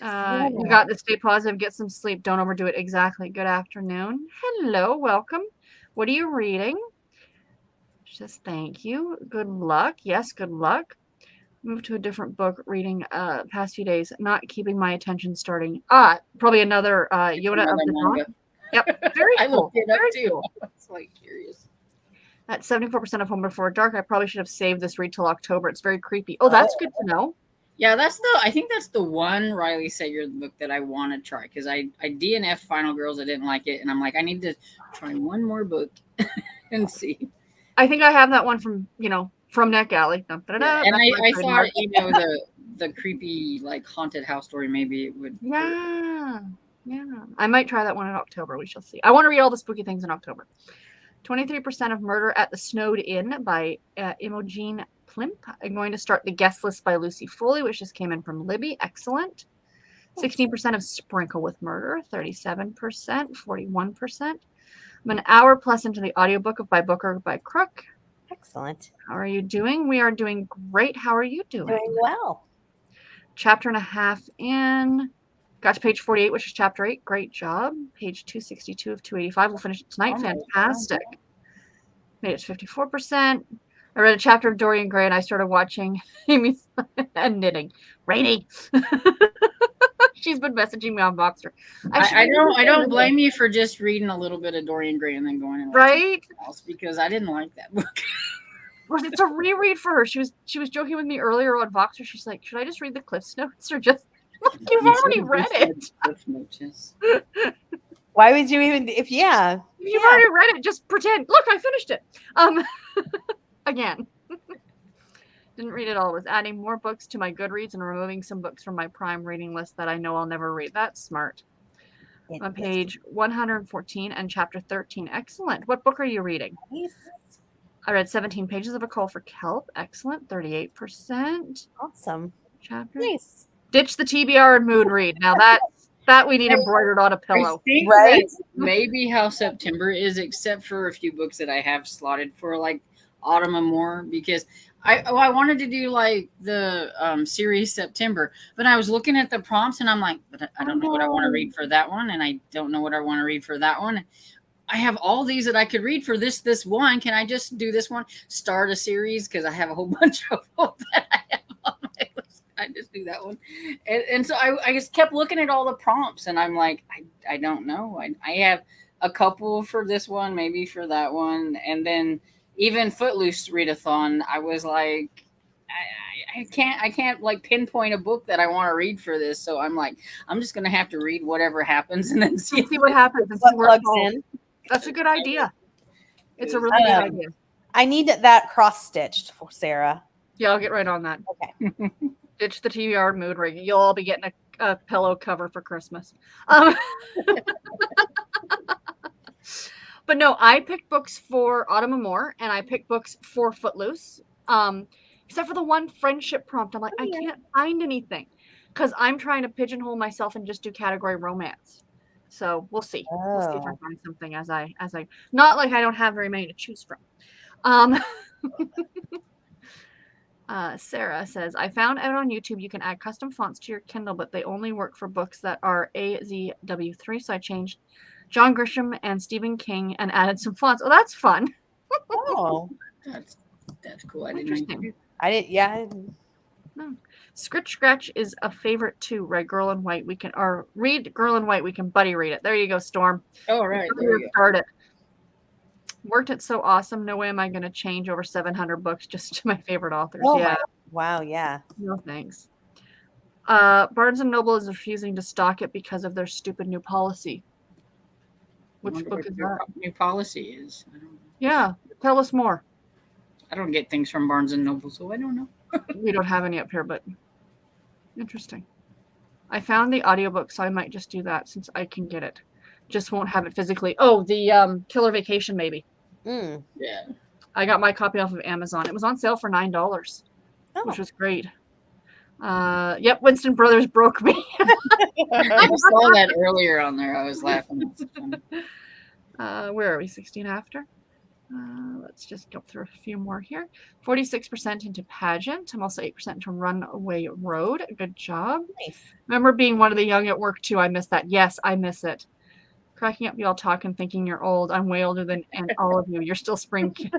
You got to stay positive, get some sleep, don't overdo it. Exactly. Good afternoon. Hello, welcome. What are you reading? She says thank you. Good luck. Yes, good luck. Move to a different book reading past few days, not keeping my attention starting. Probably another Yoda of Another the manga. Dawn. Yep. Very I cool. looked it up Very too. cool. I was like curious. At 74% of Home Before Dark, I probably should have saved this read till October. It's very creepy. Oh, that's good to know. Yeah, I think that's the one Riley Sager book that I want to try because I DNF Final Girls. I didn't like it, and I'm like, I need to try one more book and see. I think I have that one from NetGalley. Yeah, and I thought the creepy like haunted house story maybe it would. Yeah. I might try that one in October. We shall see. I want to read all the spooky things in October. 23% of Murder at the Snowed Inn by Imogen Plimp. I'm going to start The Guest List by Lucy Foley, which just came in from Libby. Excellent. 16% of Sprinkle with Murder. 37%. 41%. I'm an hour plus into the audiobook of By Booker by Crook. Excellent. How are you doing? We are doing great. How are you doing? Doing well. Chapter and a half in. Got to page 48, which is chapter 8. Great job. Page 262 of 285. We'll finish it tonight. Fantastic. Made it to 54%. I read a chapter of Dorian Gray and I started watching Amy's and knitting. Rainy. She's been messaging me on Boxer. I don't blame you for just reading a little bit of Dorian Gray and then going and right else because I didn't like that book. Well, it's a reread for her. She was joking with me earlier on Voxer. She's like, should I just read the Cliffs Notes or just like, you've already read it? Why would you even if You've already read it, just pretend. Look, I finished it. Again. Didn't read it all. Was adding more books to my Goodreads and removing some books from my Prime reading list that I know I'll never read. That's smart. On page 114 and chapter 13. Excellent. What book are you reading? I read 17 pages of A Call for Kelp. Excellent. 38%. Awesome. Chapter. Nice. Ditch the TBR and mood read. Now that we need embroidered on a pillow. I think right? that's maybe how September is, except for a few books that I have slotted for like autumn and more because I wanted to do like the series September, but I was looking at the prompts and I'm like, but I don't know what I want to read for that one, and I don't know what I want to read for that one. I have all these that I could read for this one. Can I just do this one? Start a series because I have a whole bunch of them that I have on my list. I just do that one, and so I just kept looking at all the prompts, and I'm like, I don't know. I have a couple for this one, maybe for that one, and then even Footloose readathon. I was like, I can't like pinpoint a book that I want to read for this. So I'm like, I'm just gonna have to read whatever happens and then see what happens and see where it goes. That's a good idea. It's a really good idea. I need that cross stitched for Sarah. Yeah, I'll get right on that. Okay. Ditch the TBR mood ring. You'll all be getting a pillow cover for Christmas. But no, I picked books for Autumn and More, and I picked books for Footloose. Except for the one friendship prompt. I'm like, I can't find anything because I'm trying to pigeonhole myself and just do category romance. So we'll see. We'll see if I Oh. find something as I not like I don't have very many to choose from. Um Sarah says, I found out on YouTube you can add custom fonts to your Kindle, but they only work for books that are AZW3. So I changed John Grisham and Stephen King and added some fonts. Oh, that's fun. Oh. That's cool. I didn't know you could Interesting. do I didn't. Yeah. I didn't- Scritch Scratch is a favorite too. Read Girl in White. We can or read Girl in White. We can buddy read it. There you go, Storm. that. Oh, right. There you go. Started. Worked it so awesome. No way am I going to change over 700 books just to my favorite authors. Oh Yeah. my. Wow. Yeah. No thanks. Barnes and Noble is refusing to stock it because of their stupid new policy. Which Wonder book what is their that? new policy is. I don't know. Yeah, tell us more. I don't get things from Barnes and Noble, so I don't know. We don't have any up here, but interesting. I found the audiobook, so I might just do that since I can get it. Just won't have it physically. Oh, the Killer Vacation, maybe. Mm. Yeah. I got my copy off of Amazon. It was on sale for $9, Oh. which was great. Yep, Winston Brothers broke me. I saw that earlier on there. I was laughing. It's funny. Where are we? 16 after? Let's just go through a few more here. 46% into pageant. I'm also 8% into Runaway Road. Good job. Nice. Remember being one of the young at work too. I miss that. Yes, I miss it. Cracking up, y'all talking, thinking you're old. I'm way older than and all of you. You're still spring kids.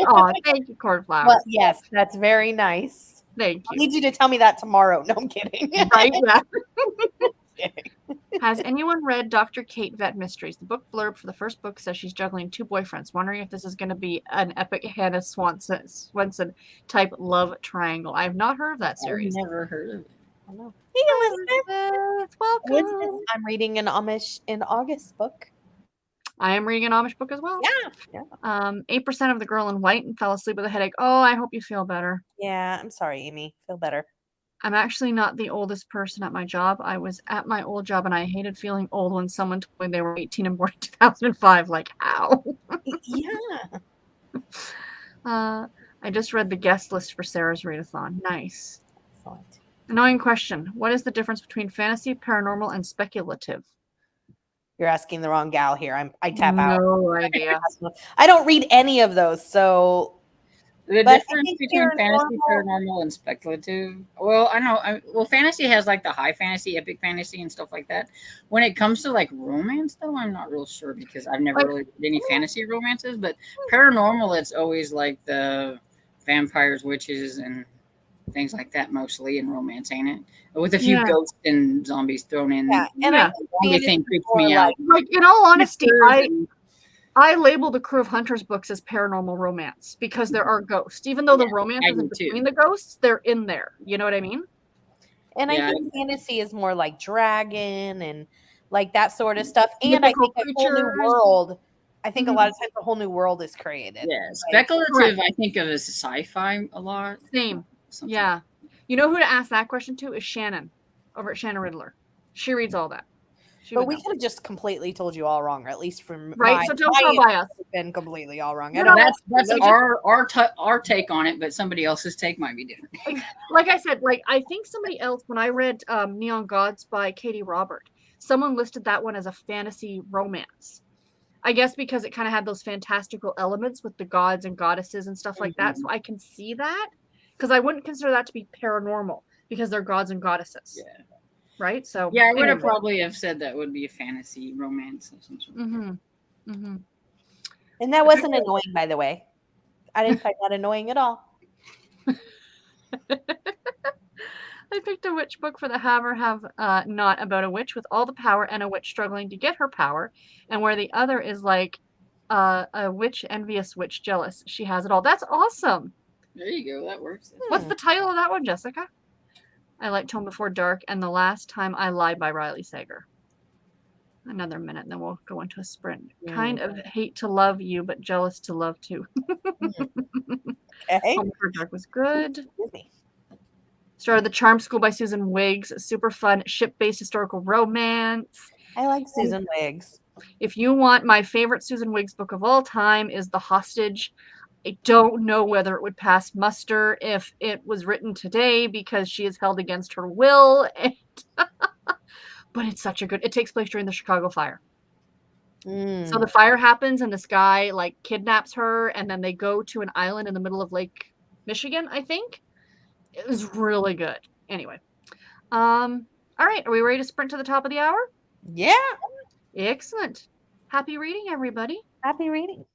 Oh, thank you, Cornflowers. Well, yes, that's very nice. Thank I you. need you to tell me that tomorrow. No, I'm kidding. Right? Yeah. Has anyone read Dr. Kate Vet Mysteries? The book blurb for the first book says she's juggling 2 boyfriends. Wondering if this is going to be an epic Hannah Swenson type love triangle. I've not heard of that I've series. never heard of it. I know. Hey, Elizabeth. Welcome. Elizabeth, I'm reading an Amish in August book. I am reading an Amish book as well. Yeah. 8% of the Girl in White and fell asleep with a headache. Oh, I hope you feel better. Yeah. I'm sorry, Amy. Feel better. I'm actually not the oldest person at my job. I was at my old job and I hated feeling old when someone told me they were 18 and born in 2005. Like, ow. Yeah. I just read the guest list for Sarah's readathon. Nice. Excellent. Annoying question. What is the difference between fantasy, paranormal, and speculative? You're asking the wrong gal here. I tap out. No idea. I don't read any of those, so The But I difference think between fantasy, paranormal- paranormal, and speculative. Well, I know. Well, fantasy has like the high fantasy, epic fantasy, and stuff like that. When it comes to like romance, though, I'm not real sure because I've never really read any fantasy romances. But paranormal, it's always like the vampires, witches, and things like that, mostly in romance, ain't it? With a few Yeah. ghosts and zombies thrown in. yeah. And Yeah. I think Zombie fantasy thing is creeps more me out. Like, in all honesty, Mixers I label the Crew of Hunters books as paranormal romance because there are ghosts. Even though the Yeah, romance I isn't do too. between the ghosts, they're in there. You know what I mean? And Yeah, I think fantasy is more like dragon and like that sort of stuff. And I Mythical think a whole new creatures. world. I think Mhm. a lot of times a whole new world is created. Yeah, speculative. I think of as sci-fi a lot. Same. Something. Yeah. You know who to ask that question to is Shannon over at Shannon Riddler. She reads all that. She But would we know. could have just completely told you all wrong, or at least from Right? So don't tell by us. been completely all wrong. No, I don't no, That's Just- our take on it, but somebody else's take might be different. Like I said, like I think somebody else when I read Neon Gods by Katie Robert, someone listed that one as a fantasy romance. I guess because it kind of had those fantastical elements with the gods and goddesses and stuff like that. So I can see that because I wouldn't consider that to be paranormal because they're gods and goddesses. Yeah. Right. So Yeah, I would have anyway. probably have said that would be a fantasy romance of some sort. Mm-hmm. Mm-hmm. And that wasn't annoying, by the way. I didn't find that annoying at all. I picked a witch book for the Hammer have not about a witch with all the power and a witch struggling to get her power, and where the other is like a witch envious, witch jealous. She has it all. That's awesome. There you go. That works. What's the title of that one, Jessica? I liked Home Before Dark and The Last Time I Lied by Riley Sager. Another minute, and then we'll go into a sprint. Kind of hate to love you, but jealous to love too. Okay. Home Before Dark was good. Excuse me. Started The Charm School by Susan Wiggs. Super fun ship-based historical romance. I like Susan Wiggs. If you want my favorite Susan Wiggs book of all time is The Hostage. I don't know whether it would pass muster if it was written today because she is held against her will. but it's such a good. It takes place during the Chicago fire. So Mm. the fire happens, and this guy like kidnaps her, and then they go to an island in the middle of Lake Michigan, I think. It was really good. Anyway, all right, are we ready to sprint to the top of the hour? Yeah. Excellent. Happy reading, everybody. Happy reading.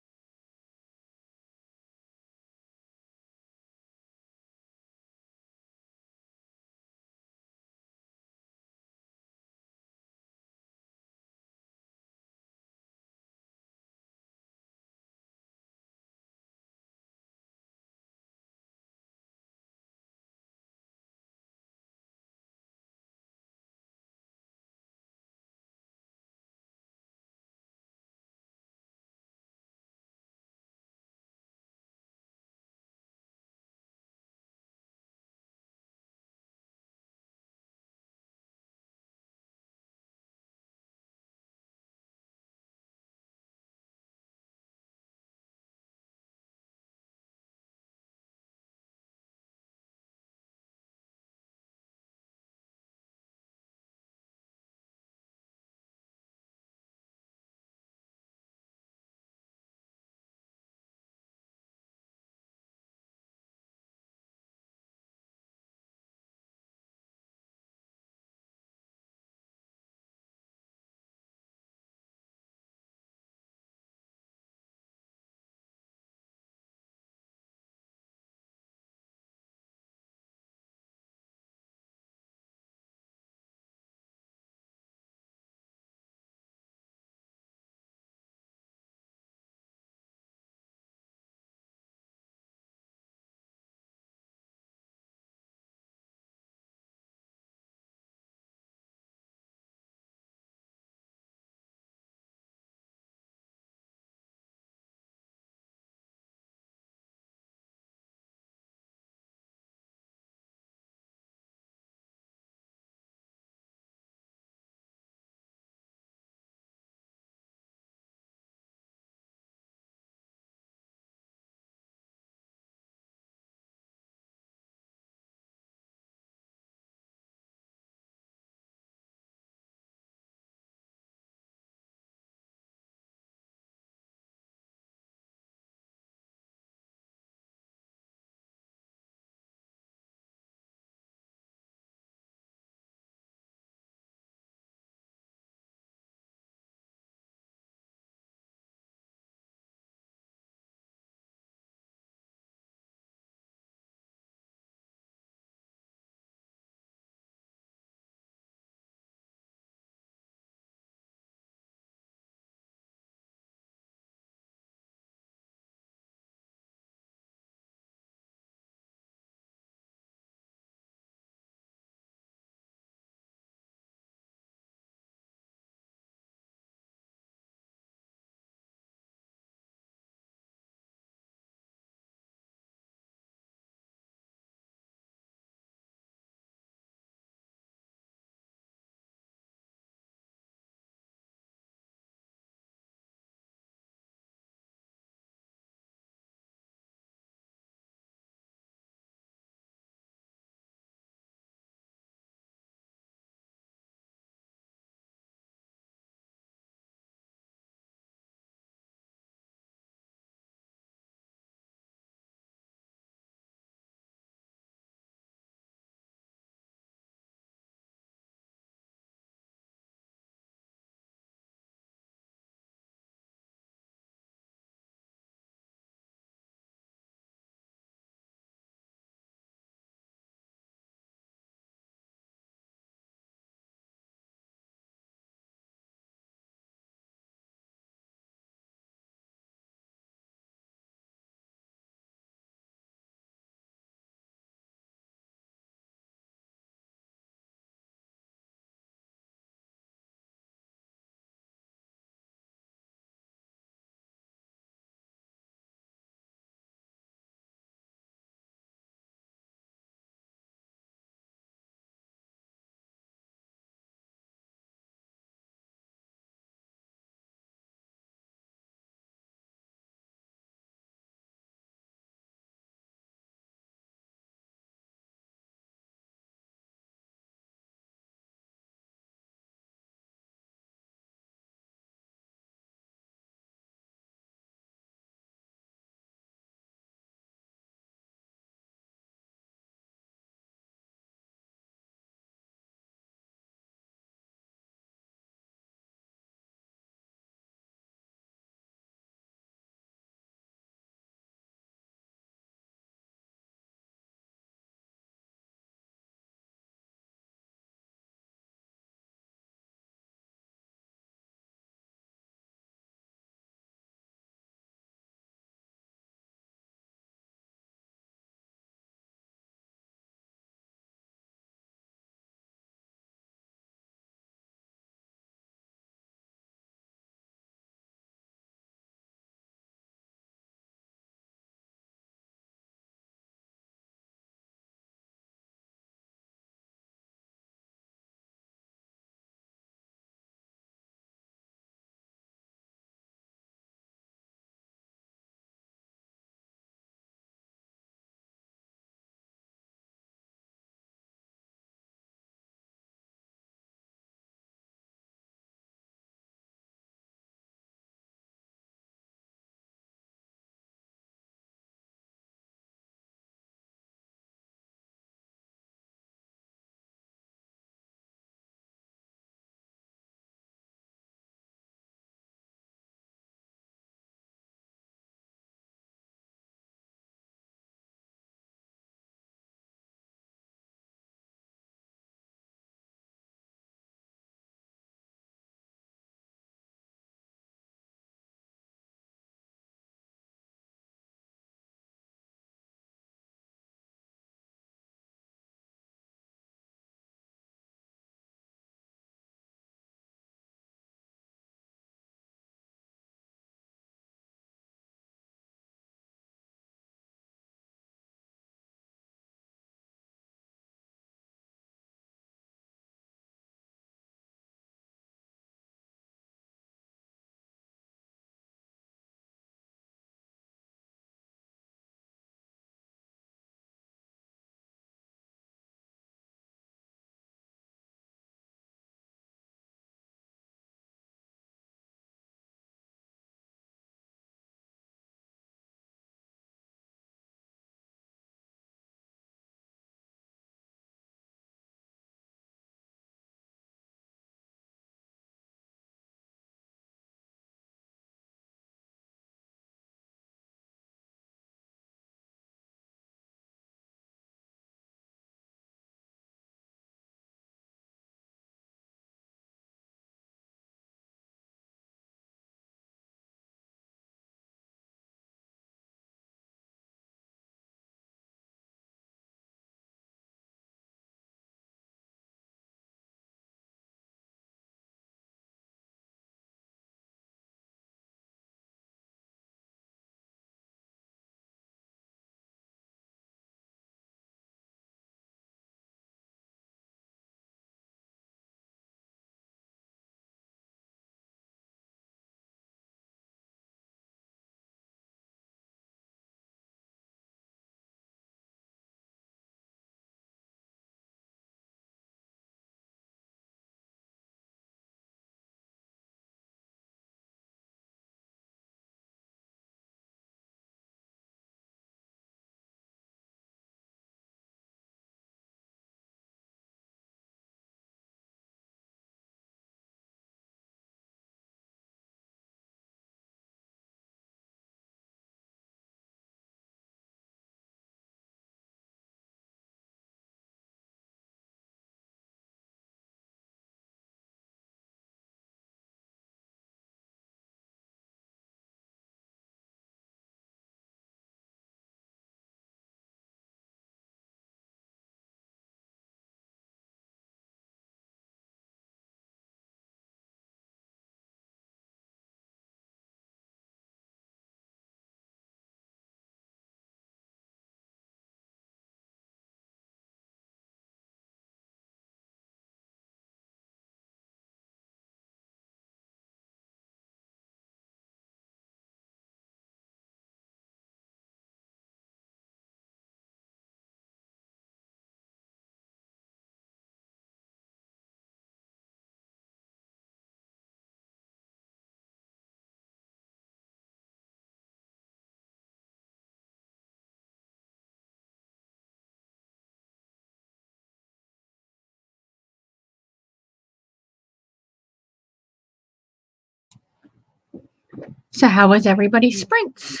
So how was everybody's sprints?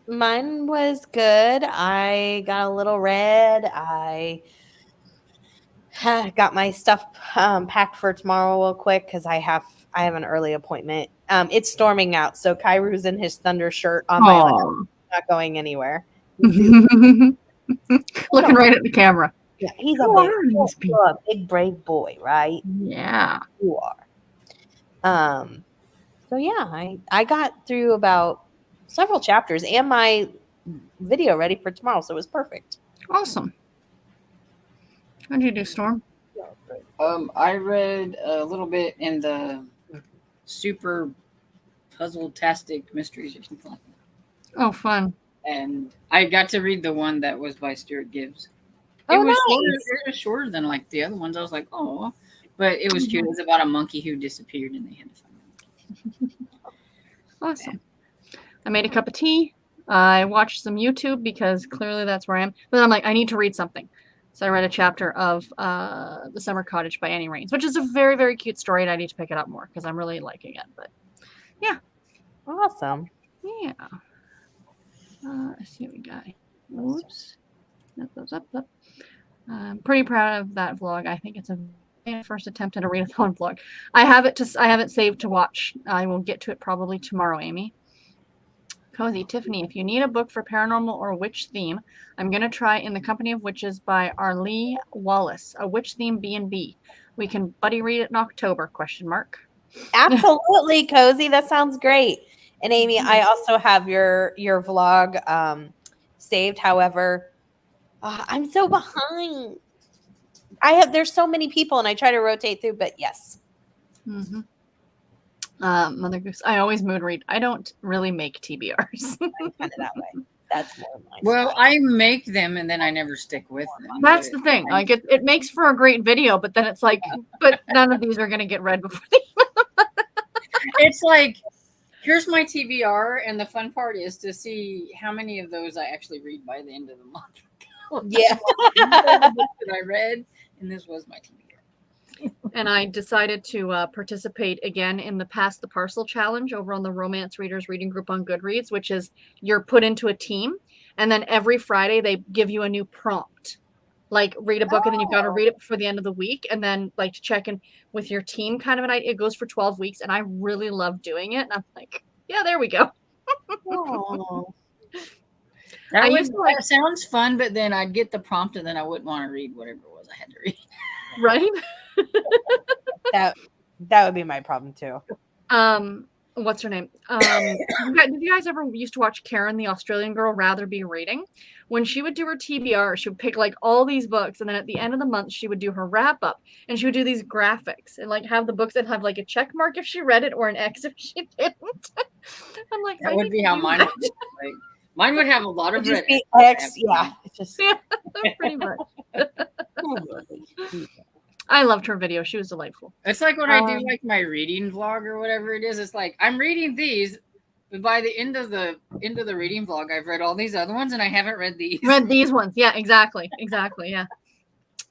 Mine was good. I got a little red. I got my stuff packed for tomorrow real quick because I have an early appointment. It's storming out, so Kairu's in his thunder shirt on my lap, Aw. not going anywhere. Looking right at the camera. Yeah, he's Who are these people? you're a big brave boy, right? Yeah. You are. So yeah, I got through about several chapters and my video ready for tomorrow, so it was perfect. Awesome. How'd you do, Storm? I read a little bit in the super puzzle-tastic mysteries or something like that. Oh, fun. And I got to read the one that was by Stuart Gibbs. Oh, It was nice. shorter than like the other ones. I was like, oh, but it was cute. It was about a monkey who disappeared and they had to find him. Awesome. I made a cup of tea. I watched some YouTube because clearly that's where I am. But I'm like, I need to read something. So I read a chapter of The Summer Cottage by Annie Raines, which is a very, very cute story, and I need to pick it up more because I'm really liking it. But Awesome. yeah. Let's see what we got. Oops. Up. I'm pretty proud of that vlog. I think it's a first attempt at a readathon vlog. I have it saved to watch. I will get to it probably tomorrow, Amy. Cozy Tiffany, if you need a book for paranormal or witch theme, I'm going to try In the Company of Witches by Arlie Wallace, a witch theme B&B. We can buddy read it in October, ? Absolutely, Cozy. That sounds great. And Amy, I also have your vlog saved. However, I'm so behind. There's so many people, and I try to rotate through. But yes, Mm-hmm. Mother Goose, I always mood read. I don't really make TBRs. I'm kind of that way. That's more my Well, style. I make them and then I never stick with them. That's the thing. Like it makes for a great video, but then it's like, but none of these are going to get read before they. It's like, here's my TBR, and the fun part is to see how many of those I actually read by the end of the month. Yeah. The books that I read, and this was my TBR. And I decided to participate again in the Pass the Parcel challenge over on the Romance Readers Reading Group on Goodreads, which is you're put into a team, and then every Friday they give you a new prompt. Like read a book, and then you've got to read it before the end of the week, and then like to check in with your team kind of an idea. It goes for 12 weeks, and I really love doing it. And I'm like, yeah, there we go. Oh. That sounds fun, but then I'd get the prompt and then I wouldn't want to read whatever it was I had to read. Right? That would be my problem too. What's her name? Did you guys ever used to watch Karen, the Australian girl, Rather Be Reading? When she would do her TBR, she would pick like all these books, and then at the end of the month, she would do her wrap up, and she would do these graphics and like have the books and have like a check mark if she read it or an X if she didn't. I'm like, That would be how mine would be. Like, mine would have a lot of red. X, yeah. It's just pretty much. I loved her video. She was delightful. It's like when I do like my reading vlog or whatever it is. It's like I'm reading these, but by the end of the reading vlog, I've read all these other ones and I haven't read these. Read these ones. Yeah, exactly. Yeah.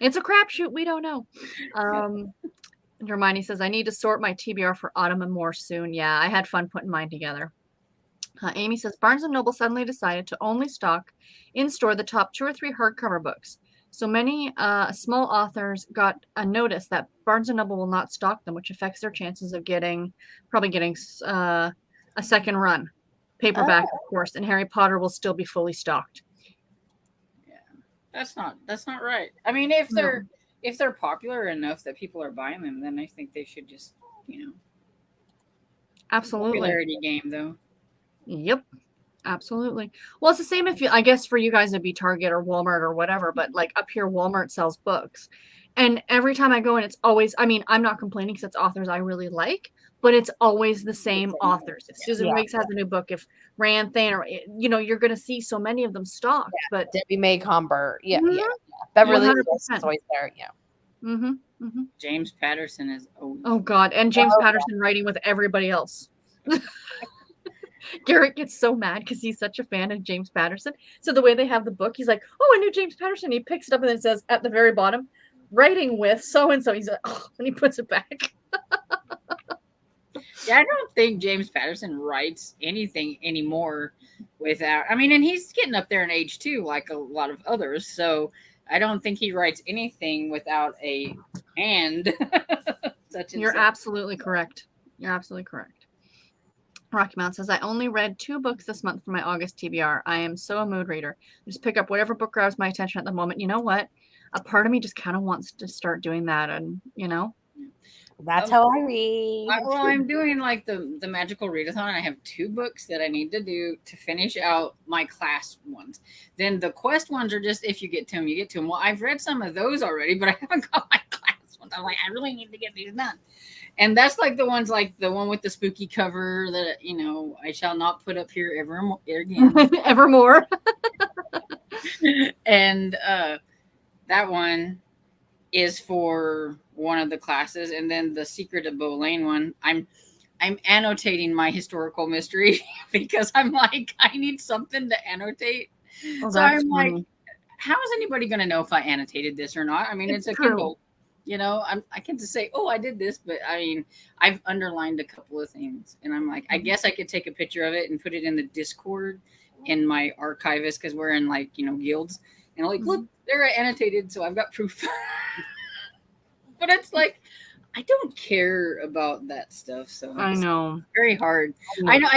It's a crapshoot. We don't know. Hermione says, I need to sort my TBR for autumn and more soon. Yeah, I had fun putting mine together. Amy says, Barnes & Noble suddenly decided to only stock in-store the top 2 or 3 hardcover books. So many small authors got a notice that Barnes & Noble will not stock them, which affects their chances of probably getting a second run. Paperback, of course, and Harry Potter will still be fully stocked. Yeah, that's not right. I mean, if they're popular enough that people are buying them, then I think they should just, Absolutely. Popularity game, though. Yep. Absolutely. Well, it's the same I guess for you guys it'd be Target or Walmart or whatever, but like up here, Walmart sells books. And every time I go in, it's always, I mean, I'm not complaining because it's authors I really like, but it's always the same authors. If Susan Wiggs has a new book, if Rand Thane, or, you're going to see so many of them stocked. Yeah, but Debbie May Comber. Yeah. Mhm. Yeah. Beverly 100%. Hills is always there. Yeah. Mm-hmm. Mm-hmm. James Patterson is always. Oh, God. And James Patterson writing with everybody else. Garrett gets so mad because he's such a fan of James Patterson. So the way they have the book, he's like, oh, I knew James Patterson. He picks it up and then it says at the very bottom, writing with so-and-so. He's like, oh, and he puts it back. Yeah, I don't think James Patterson writes anything anymore without. I mean, and he's getting up there in age too, like a lot of others. So I don't think he writes anything without a and such and You're such. absolutely correct. You're absolutely correct. Rocky Mountain says, I only read 2 books this month for my August TBR. I am so a mood reader. Just pick up whatever book grabs my attention at the moment. You know what? A part of me just kind of wants to start doing that. And, you know, That's how I read. Well, I'm doing like the magical readathon. I have 2 books that I need to do to finish out my class ones. Then the quest ones are just if you get to them, you get to them. Well, I've read some of those already, but I haven't got my class ones. I'm like, I really need to get these done. And that's like the ones like the one with the spooky cover that I shall not put up here ever again. evermore. And that one is for one of the classes, and then the Secret of Boleyn one, I'm annotating my historical mystery because I'm like, I need something to annotate. Oh, So I'm funny. like, how is anybody going to know if I annotated this or not? I mean, it's a true. Kindle, I can just say, oh, I did this, but I mean, I've underlined a couple of things, and I'm like, I guess I could take a picture of it and put it in the Discord in my archivist because we're in like guilds, and I'm like, look, they're annotated, so I've got proof. But it's like, I don't care about that stuff. So I know. very hard. I know.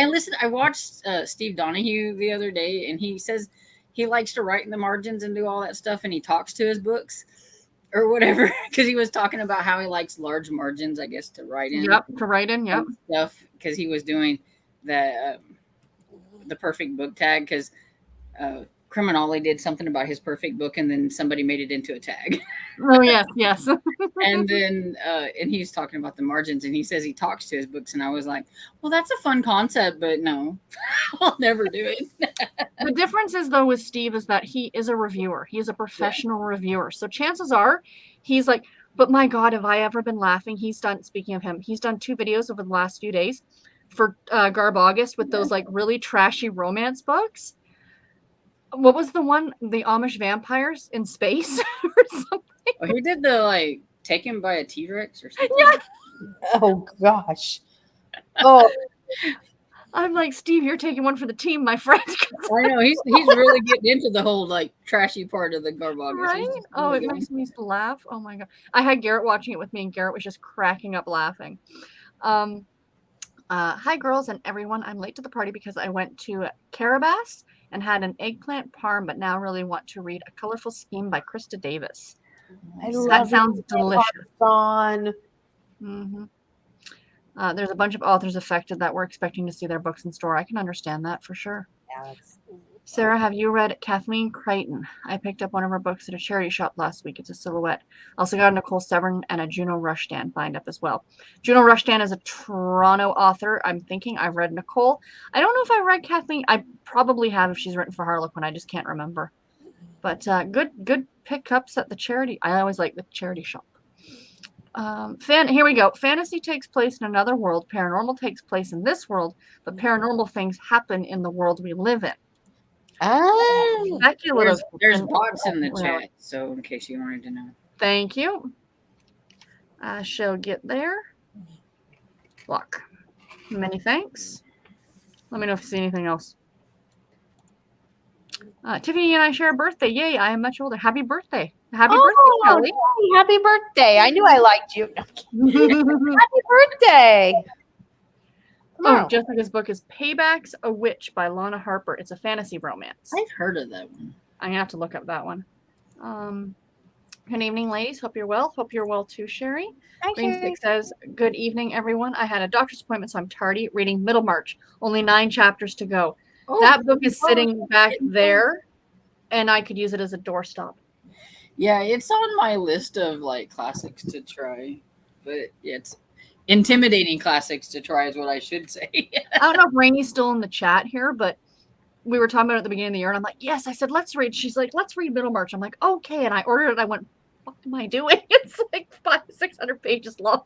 I watched Steve Donahue the other day, and he says he likes to write in the margins and do all that stuff, and he talks to his books or whatever because he was talking about how he likes large margins, I guess, to write in. Yep, to write in. Yep. Stuff because he was doing the perfect book tag because Criminale did something about his perfect book, and then somebody made it into a tag. Oh yes. And then and he's talking about the margins, and he says he talks to his books, and I was like, well, that's a fun concept, but no, I'll never do it. The difference is though with Steve is that he is a reviewer. He is a professional reviewer. So chances are he's like, but my God, have I ever been laughing? Speaking of him, he's done 2 videos over the last few days for Garb August with those like really trashy romance books. What was the one? The Amish vampires in space or something? Oh, he did the like taken by a T-Rex or something. Yeah. Oh gosh. Oh, I'm like, Steve, you're taking one for the team, my friend. I know he's really getting into the whole like trashy part of the Garb August. Right? Oh, it makes me laugh. Oh my God. I had Garrett watching it with me, and Garrett was just cracking up laughing. Hi, girls and everyone. I'm late to the party because I went to Carabas and had an eggplant parm, but now really want to read A Colorful Scheme by Krista Davis. That sounds delicious. Mm-hmm. There's a bunch of authors affected that we're expecting to see their books in store. I can understand that for sure. Yeah, Sarah, have you read Kathleen Crichton? I picked up one of her books at a charity shop last week. It's a silhouette. Also got a Nicole Severn and a Juno Rushdan bind up as well. Juno Rushdan is a Toronto author. I'm thinking I've read Nicole. I don't know if I read Kathleen. I probably have if she's written for Harlequin. I just can't remember. But good pickups at the charity. I always like the charity shop. Here we go. Fantasy takes place in another world. Paranormal takes place in this world, but paranormal things happen in the world we live in. Speculative. There's bots in the chat, so in case you wanted to know. Thank you. I shall get there. Look. Many thanks. Let me know if you see anything else. Tiffany and I share a birthday. Yay, I am much older. Happy birthday. Happy birthday, Kelly. Yay, happy birthday. I knew I liked you. Happy birthday. Oh, Jessica's book is Paybacks, a Witch by Lana Harper. It's a fantasy romance. I've heard of that one. I'm going to have to look up that one. Good evening, ladies. Hope you're well. Hope you're well too, Sherry. Greenstick says, good evening, everyone. I had a doctor's appointment, so I'm tardy reading Middlemarch. Only 9 chapters to go. Oh, that book is sitting back there, and I could use it as a doorstop. Yeah, it's on my list of like classics to try, but it's intimidating classics to try is what I should say. I don't know if Rainy's still in the chat here, but we were talking about it at the beginning of the year, and I'm like, yes, I said, let's read. She's like, let's read Middlemarch. I'm like, okay. And I ordered it. I went, what am I doing? It's like 500-600 pages long.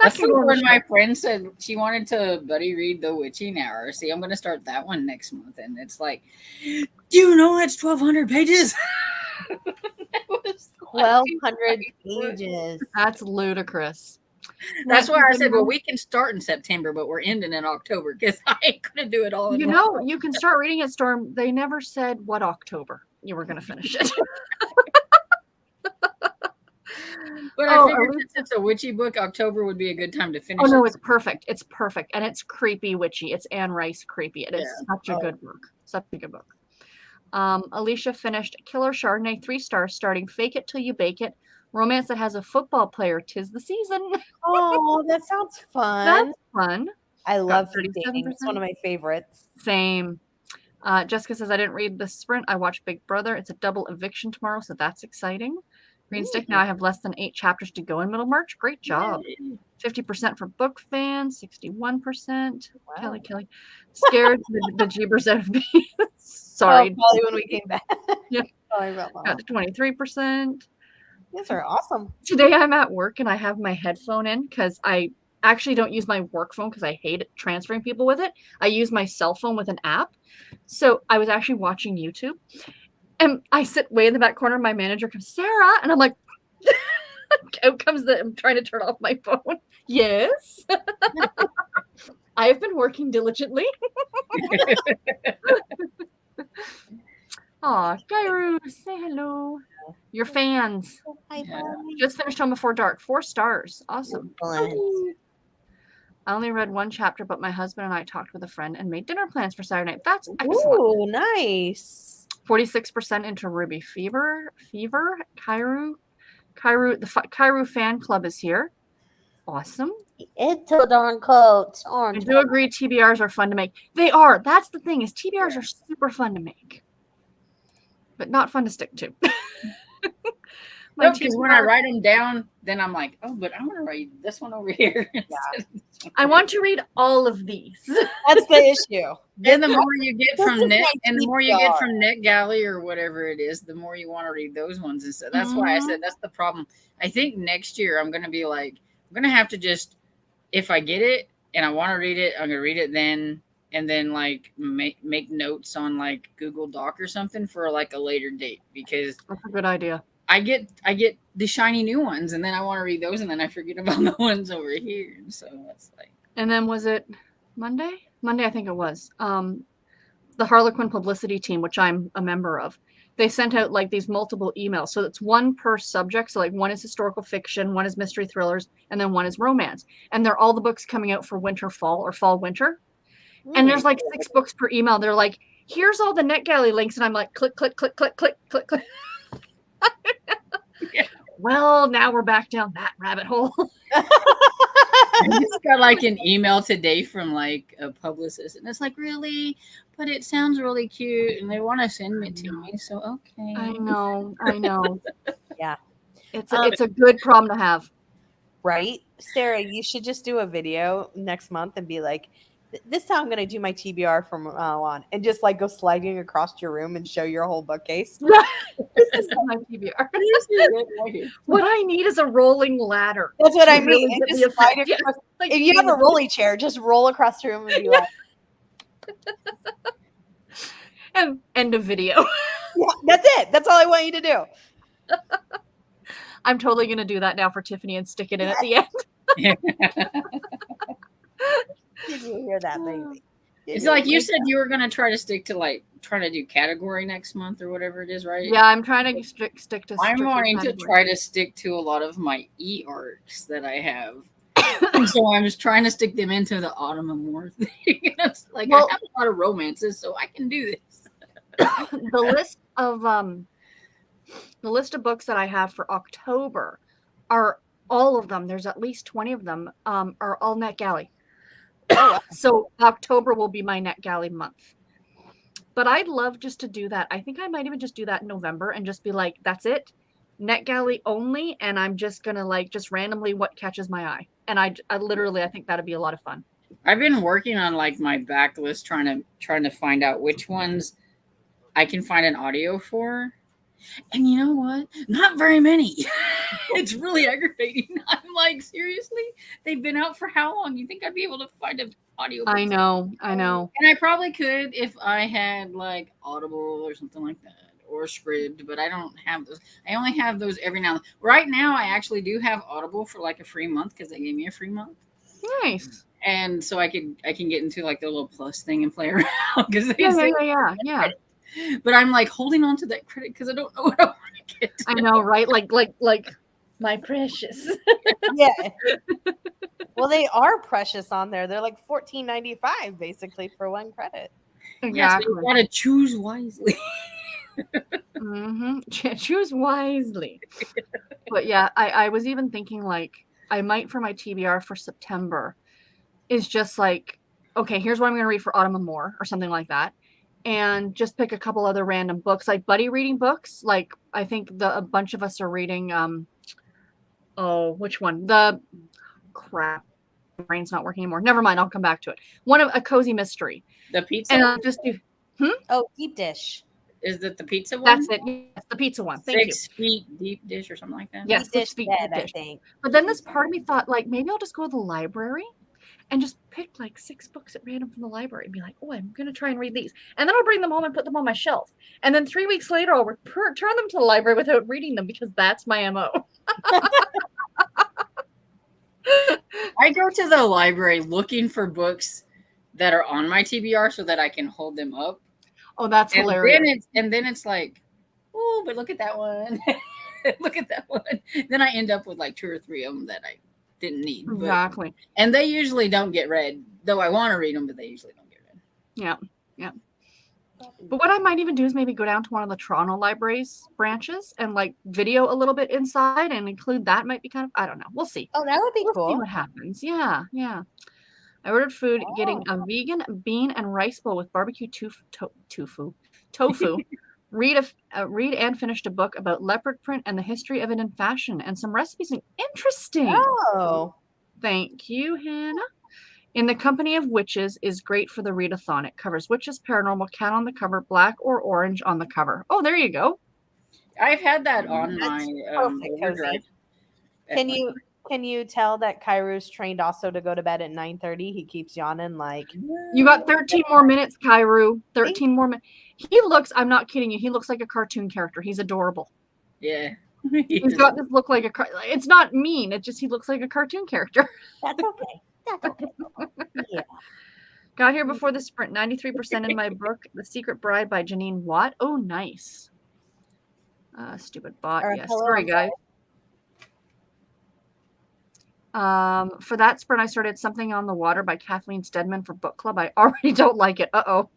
That's when my friend said she wanted to buddy read The Witching Hour. See, I'm going to start that one next month. And it's like, do you know that's 1,200 pages? 1,200 pages. That's ludicrous. That's why I Nineteen said, well, seventy-one. we can start in September, but we're ending in October because I ain't gonna do it all. You know, you can start reading it, Storm. They never said what October you were going to finish it. But Oh, I figured Alicia- since it's a witchy book, October would be a good time to finish Oh no, it. it's perfect. It's perfect, and it's creepy, witchy. It's Anne Rice creepy. It is such a good book. Such a good book. Alicia finished Killer Chardonnay 3 stars, starting Fake It Till You Bake It. Romance that has a football player. 'Tis the season. Oh, that sounds fun. That's fun. I love Got Fake Dating. It's one of my favorites. Same. Jessica says, I didn't read The Sprint. I watched Big Brother. It's a double eviction tomorrow, so that's exciting. Green Stick, now I have less than 8 chapters to go in Middlemarch. Great job. 50% for book fans, 61%. Wow. Kelly. Scared the jeebers out of me. Oh, Sorry. probably when we came back. Yeah. Sorry about that. Got the 23%. These are awesome. Today I'm at work and I have my headphone in because I actually don't use my work phone because I hate transferring people with it. I use my cell phone with an app. So I was actually watching YouTube and I sit way in the back corner. My manager comes, Sarah, and I'm like, out comes I'm trying to turn off my phone. Yes. I have been working diligently. Aw, Gairu, say hello. Your fans. Hi, Yeah. buddy. Just finished Home Before Dark. 4 stars. Awesome. Excellent. I only read 1 chapter, but my husband and I talked with a friend and made dinner plans for Saturday night. That's excellent. Ooh, nice. 46% into Ruby Fever. Kairu, the Kairu fan club is here. Awesome. It's so darn coats. I Orange. do agree TBRs are fun to make. They are. That's the thing is TBRs are super fun to make. But not fun to stick to. My Because when I TBR write them down, then I'm like, oh, but I'm gonna write this one over here. I want to read all of these. That's the issue. And the more you get This from is Net, my and the more you get TBR. from NetGalley or whatever it is, the more you want to read those ones and stuff. That's why I Mhm. said that's the problem. I think next year I'm gonna be like, I'm gonna have to just, if I get it and I want to read it, I'm gonna read it then, and then like make notes on like Google Doc or something for like a later date because That's a good idea. I get the shiny new ones and then I want to read those and then I forget about the ones over here. And so that's like. And then was it Monday? Monday, I think it was. The Harlequin publicity team, which I'm a member of, they sent out like these multiple emails. So it's one per subject. So like one is historical fiction, one is mystery thrillers, and then one is romance. And they're all the books coming out for winter, fall, or fall, winter. And there's like 6 books per email. They're like, here's all the NetGalley links. And I'm like, click, click, click, click, click, click, click. Yeah. Well, now we're back down that rabbit hole. I just got like an email today from like a publicist, and it's like, really, but it sounds really cute, and they want to send it to me. So okay, I know. Yeah. It's a good problem to have. Right? Sarah, you should just do a video next month and be like, this time I'm going to do my TBR from now on, and just like go sliding across your room and show your whole bookcase. This is my TBR. What I need is a rolling ladder. That's what to I mean. really And get just the slide effect. Yeah, across- like if you have a rolly chair, just roll across the room and be like, and end of video. yeah, that's it. That's all I want you to do. I'm totally gonna do that now for Tiffany and stick it in at the end. Did you hear that, baby? It's like you said you were gonna try to stick to like trying to do category next month or whatever it is, right? Yeah, I'm trying to stick to. I'm strictly wanting to category. try to stick to a lot of my e-arcs that I have. And so I'm just trying to stick them into the Autumn and War thing. It's like Well- I have a lot of romances, so I can do this. the list of books that I have for October are all of them. There's at least 20 of them. Are all NetGalley. So October will be my NetGalley month. But I'd love just to do that. I think I might even just do that in November and just be like, that's it, NetGalley only, and I'm just gonna like just randomly what catches my eye. And I literally I think that'd be a lot of fun. I've been working on like my backlist, trying to find out which ones I can find an audio for. And you know what? Not very many. It's really aggravating. I'm like, seriously? They've been out for how long? You think I'd be able to find an audio? I know. And I probably could if I had like Audible or something like that. or Scribd, but I don't have those. I only have those every now and then. Right now, I actually do have Audible for like a free month because they gave me a free month. Nice. And so I can get into like the little plus thing and play around because they Yeah, say, yeah. but I'm like holding on to that credit because I don't know what I want to get. I know, right? Like my precious. Yeah. Well, they are precious on there. They're like $14.95 basically for one credit. Yes, Exactly. you gotta choose wisely. Choose wisely. But yeah, I was even thinking like I might for my TBR for September is just like, okay, here's what I'm going to read for Autumn and More or something like that. And just pick a couple other random books, like buddy reading books. Like I think a bunch of us are reading, which one? Crap. My brain's not working anymore. Never mind. I'll come back to it. One of a cozy mystery. The pizza And I'll just do, Oh, deep dish. is it the pizza one? that's it. Yes, the pizza one. Thank you. 6 feet deep dish or something like that. Yes, Deep dish 6 feet dead, deep I dish. think. But then this part of me thought, like, maybe I'll just go to the library and just pick like 6 books at random from the library and be like, oh, I'm going to try and read these. And then I'll bring them home and put them on my shelf. And then 3 weeks later, I'll return them to the library without reading them because that's my MO. I go to the library looking for books that are on my TBR so that I can hold them up. Oh, that's And hilarious. then it's like, oh, but look at that one. Look at that one. Then I end up with like 2 or 3 of them that I didn't need. But, Exactly. and they usually don't get read, though I want to read them, but they usually don't get read. Yeah. But what I might even do is maybe go down to one of the Toronto libraries branches and like video a little bit inside and include that. Might be kind of, I don't know. We'll see. Oh, that would be We'll see cool. what happens. Yeah. I ordered food, getting a vegan bean and rice bowl with barbecue tofu. Read and finished a book about leopard print and the history of it in fashion and some recipes. Interesting. Oh. Thank you, Hannah. In the Company of Witches is great for the readathon. It covers witches, paranormal, cat on the cover, black or orange on the cover. Oh, there you go. I've had that on That's my perfect, overdrive. Can you tell that Kairu's trained also to go to bed at 9:30? He keeps yawning like You got 13 more minutes, Kairu. 13 more minutes. He looks, I'm not kidding you, he looks like a cartoon character. He's adorable. Yeah. He's got this look like it's not mean. It's just he looks like a cartoon character. that's okay. That's okay. Yeah. Got here before the sprint. 93% in my book, The Secret Bride by Janine Watt. Oh, nice. Stupid bot. Or Yes. hello, Sorry, I'm guys. For that sprint, I started Something on the Water by Kathleen Stedman for book club. I already don't like it. Uh-oh.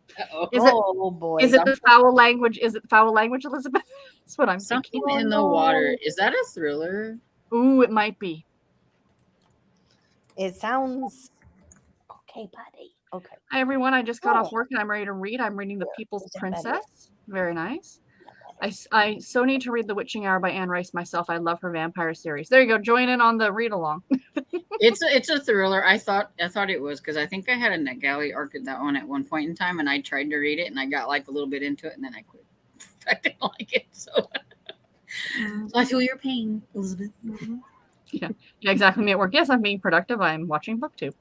Oh boy. Is it the foul language? Is it the foul language, Elizabeth? That's what I'm Something thinking. in the water. Is that a thriller? Ooh, it might be. It sounds okay, buddy. Okay. Hi, everyone. I just got off Oh. work and I'm ready to read. I'm reading The People's Is it better? Princess. Very nice. I so need to read The Witching Hour by Anne Rice myself. I love her vampire series. There you go. Join in on the read along. It's a thriller. I thought it was because I think I had a NetGalley arc at that one at one point in time, and I tried to read it, and I got like a little bit into it, and then I quit. I didn't like it, so I feel your pain, Elizabeth. Yeah, exactly. Me at work. Yes, I'm being productive. I'm watching BookTube.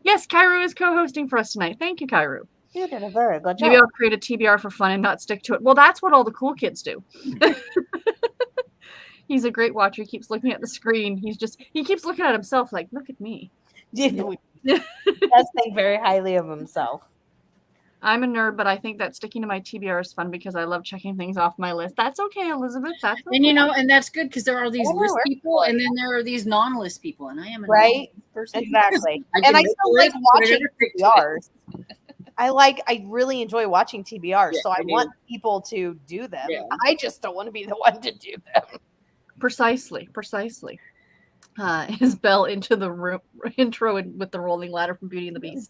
Yes, Kairu is co-hosting for us tonight. Thank you, Kairu. You did a very good Maybe job. I'll create a TBR for fun and not stick to it. Well, that's what all the cool kids do. He's a great watcher. He keeps looking at the screen. He keeps looking at himself like, look at me. He does think very highly of himself. I'm a nerd, but I think that sticking to my TBR is fun because I love checking things off my list. That's okay, Elizabeth. That's okay. And and that's good because there are these Oh, list we're people, and then there are these non-list people, and I am a Right? non-list person. Exactly. I And can I make still the like list, but I watching never stick to it. TBRs. I really enjoy watching TBRs, Yeah, so I I do. want people to do them. Yeah. I just don't want to be the one to do them. Precisely. Is Belle into the room intro with the rolling ladder from Beauty and the Beast.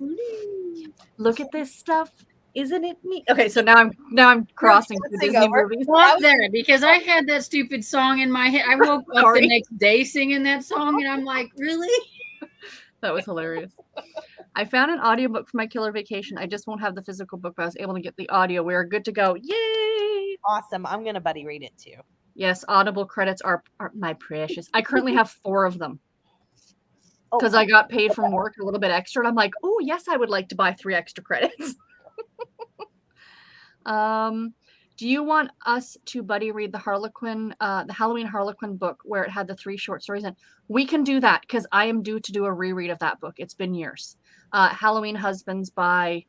Look at this stuff. Isn't it neat? Okay, so now I'm crossing the Let's Disney take over. movies. Stop there because I had that stupid song in my head. I woke up Sorry. the next day singing that song, and I'm like, really? That was hilarious. I found an audiobook for my killer vacation. I just won't have the physical book, but I was able to get the audio. We are good to go. Yay! Awesome. I'm gonna buddy read it too. Yes, Audible credits are my precious. I currently have 4 of them because Oh, I got paid from work a little bit extra. And I'm like, oh, yes, I would like to buy 3 extra credits. Do you want us to buddy read the Halloween Harlequin book where it had the 3 short stories in? We can do that because I am due to do a reread of that book. It's been years. Halloween Husbands by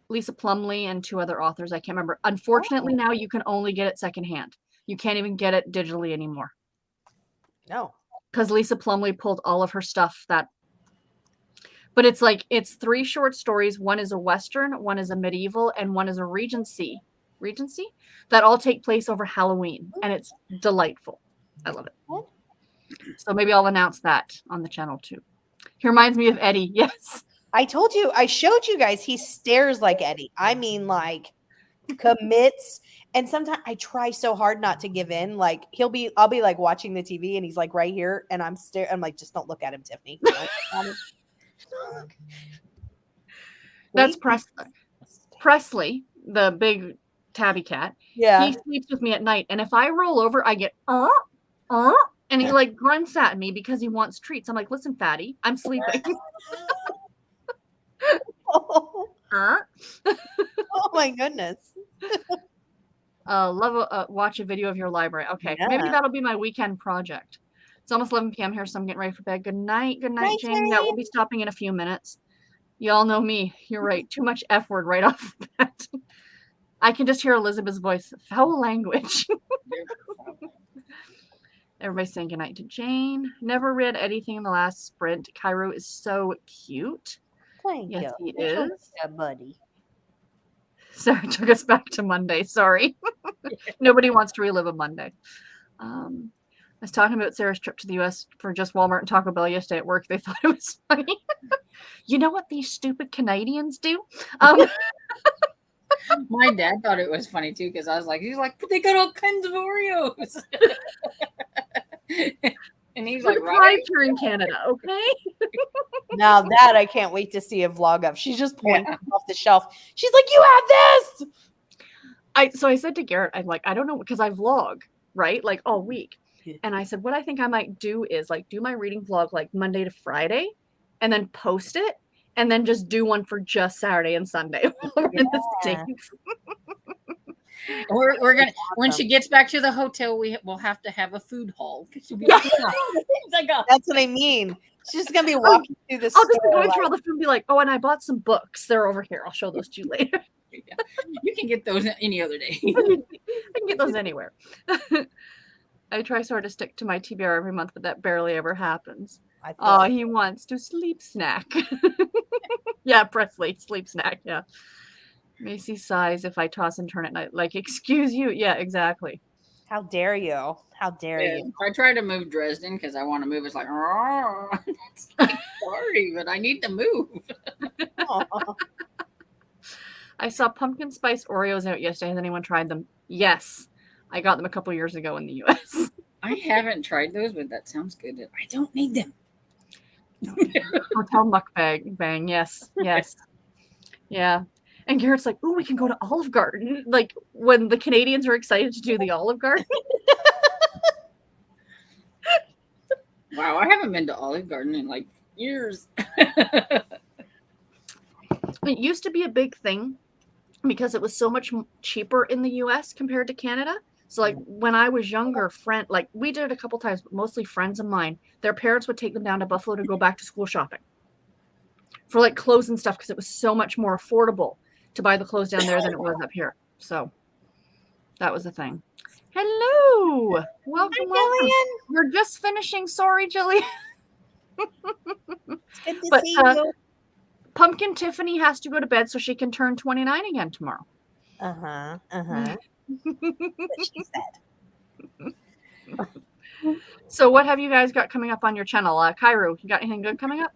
Lisa Plumley and 2 other authors. I can't remember. Unfortunately, now you can only get it secondhand. You can't even get it digitally anymore. No. Because Lisa Plumley pulled all of her stuff but it's 3 short stories. One is a Western, one is a medieval, and one is a Regency that all take place over Halloween. And it's delightful. I love it. So maybe I'll announce that on the channel too. He reminds me of Eddie. Yes. I told you, I showed you guys, he stares like Eddie. I mean, like, commits. And sometimes I try so hard not to give in. Like, I'll be like watching the TV and he's like right here. And I'm like, just don't look at him, Tiffany. That's Presley, the big tabby cat. Yeah. He sleeps with me at night. And if I roll over, I get, and he like grunts at me because he wants treats. I'm like, listen, fatty, I'm sleeping. Oh my goodness. Watch a video of your library. Okay, Yeah. maybe that'll be my weekend project. It's almost 11 p.m. here, so I'm getting ready for bed. Good night, Night, Jane. Yeah, we'll be stopping in a few minutes. Y'all know me. You're right. Too much F word right off the bat. I can just hear Elizabeth's voice. Foul language. Everybody's saying goodnight to Jane. Never read anything in the last sprint. Cairo is so cute. Thank Yes, you. he is. Yeah, buddy. Sarah took us back to Monday. Sorry. Nobody wants to relive a Monday. I was talking about Sarah's trip to the U.S. for just Walmart and Taco Bell yesterday at work. They thought it was funny. You know what these stupid Canadians do? My dad thought it was funny too because I was like, but they got all kinds of Oreos. And he's like, right here in Canada, okay? Now that I can't wait to see a vlog of. She's just pointing off the shelf. She's like, you have this. So I said to Garrett, I'm like, I don't know, because I vlog, right? Like all week. And I said, what I think I might do is like do my reading vlog like Monday to Friday and then post it and then just do one for just Saturday and Sunday while we're in the States. We're gonna when she gets back to the hotel, we'll have to have a food haul. That's what I mean. She's just gonna be walking through the I'll just be store, going through all the food and be like, oh, and I bought some books. They're over here. I'll show those to you later. You can get those any other day. I can get those anywhere. I try sort of stick to my TBR every month, but that barely ever happens. Oh, he wants to sleep snack. Yeah, Presley, sleep snack. Yeah. Macy sighs if I toss and turn at night. Like, excuse you. Yeah, exactly. How dare you? How dare you? If I try to move Dresden because I want to move, it's like, it's like, sorry, but I need to move. I saw pumpkin spice Oreos out yesterday. Has anyone tried them? Yes. I got them a couple years ago in the U.S. I haven't tried those, but that sounds good. I don't need them. Hotel mukbang. Yes. Yeah. And Garrett's like, "Ooh, we can go to Olive Garden." Like when the Canadians are excited to do the Olive Garden. Wow, I haven't been to Olive Garden in like years. It used to be a big thing because it was so much cheaper in the U.S. compared to Canada. So like when I was younger, we did it a couple times, but mostly friends of mine, their parents would take them down to Buffalo to go back to school shopping for like clothes and stuff because it was so much more affordable to buy the clothes down there than it was up here. So that was the thing. Hello. Welcome. Jillian. We're just finishing. Sorry, Jillian. Good to see you. Pumpkin Tiffany has to go to bed so she can turn 29 again tomorrow. What she said. So what have you guys got coming up on your channel? Cairo, you got anything good coming up?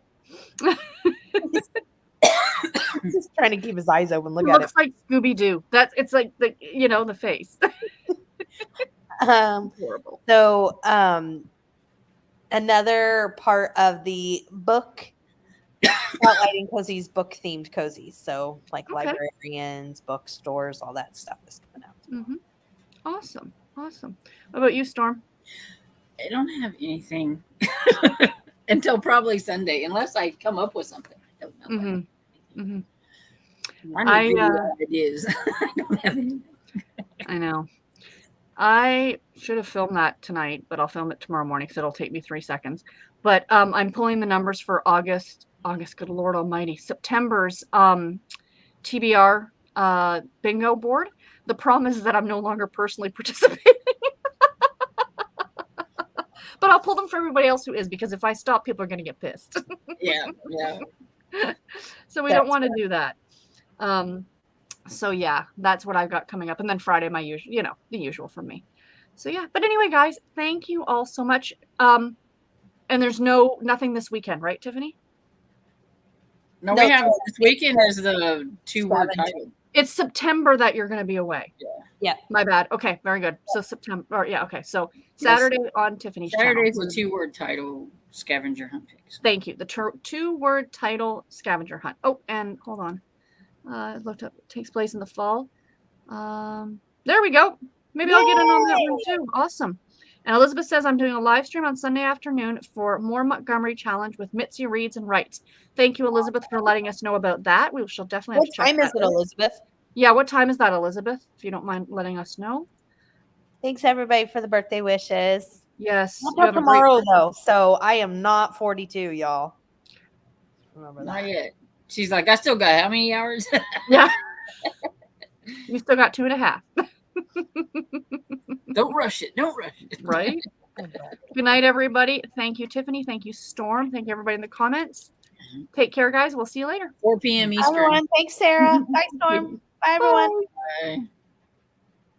Just trying to keep his eyes open. Look at it. Looks like Scooby-Doo. It's like the face. Horrible. So another part of the book spotlighting cozies, book themed cozies. So like librarians, bookstores, all that stuff is coming out. Mm-hmm. Awesome. What about you, Storm? I don't have anything until probably Sunday, unless I come up with something. I don't know. I need I, video ideas. I don't have any. I know. I should have filmed that tonight, but I'll film it tomorrow morning, so it'll take me 3 seconds. But I'm pulling the numbers for August, good Lord Almighty, September's TBR bingo board. The problem is that I'm no longer personally participating. But I'll pull them for everybody else who is, because if I stop, people are going to get pissed. Yeah. So we don't want to do that. So yeah, that's what I've got coming up. And then Friday, my usual, the usual from me. So yeah, but anyway, guys, thank you all so much. And there's nothing this weekend, right, Tiffany? No, No, we have no, this weekend is the 2-word Scavenger. title. It's September that you're going to be away. Yeah. My bad. Okay, very good. So September, okay. So Yes. Saturday on Tiffany's Saturday's channel. the 2-word title scavenger hunt picks. Thank you. The 2-word title scavenger hunt. Oh, and hold on. I looked up. It takes place in the fall. There we go. Maybe I'll get in on that one too. Awesome. And Elizabeth says I'm doing a live stream on Sunday afternoon for more Montgomery Challenge with Mitzi Reads and Writes. Thank you, Elizabeth, for letting us know about that. We shall definitely have What to check time is that it, out. Elizabeth? Yeah, what time is that, Elizabeth? If you don't mind letting us know. Thanks everybody for the birthday wishes. Yes. Not you till have a great- tomorrow though, so I am not 42, y'all. Remember Not that. yet. She's like, I still got how many hours? Yeah. You still got 2.5. Don't rush it. Don't rush it. Right? Good night, everybody. Thank you, Tiffany. Thank you, Storm. Thank you, everybody in the comments. Take care, guys. We'll see you later. 4 p.m. Bye, Eastern. everyone. Thanks, Sarah. Bye, Storm. Bye, everyone. Bye. Bye.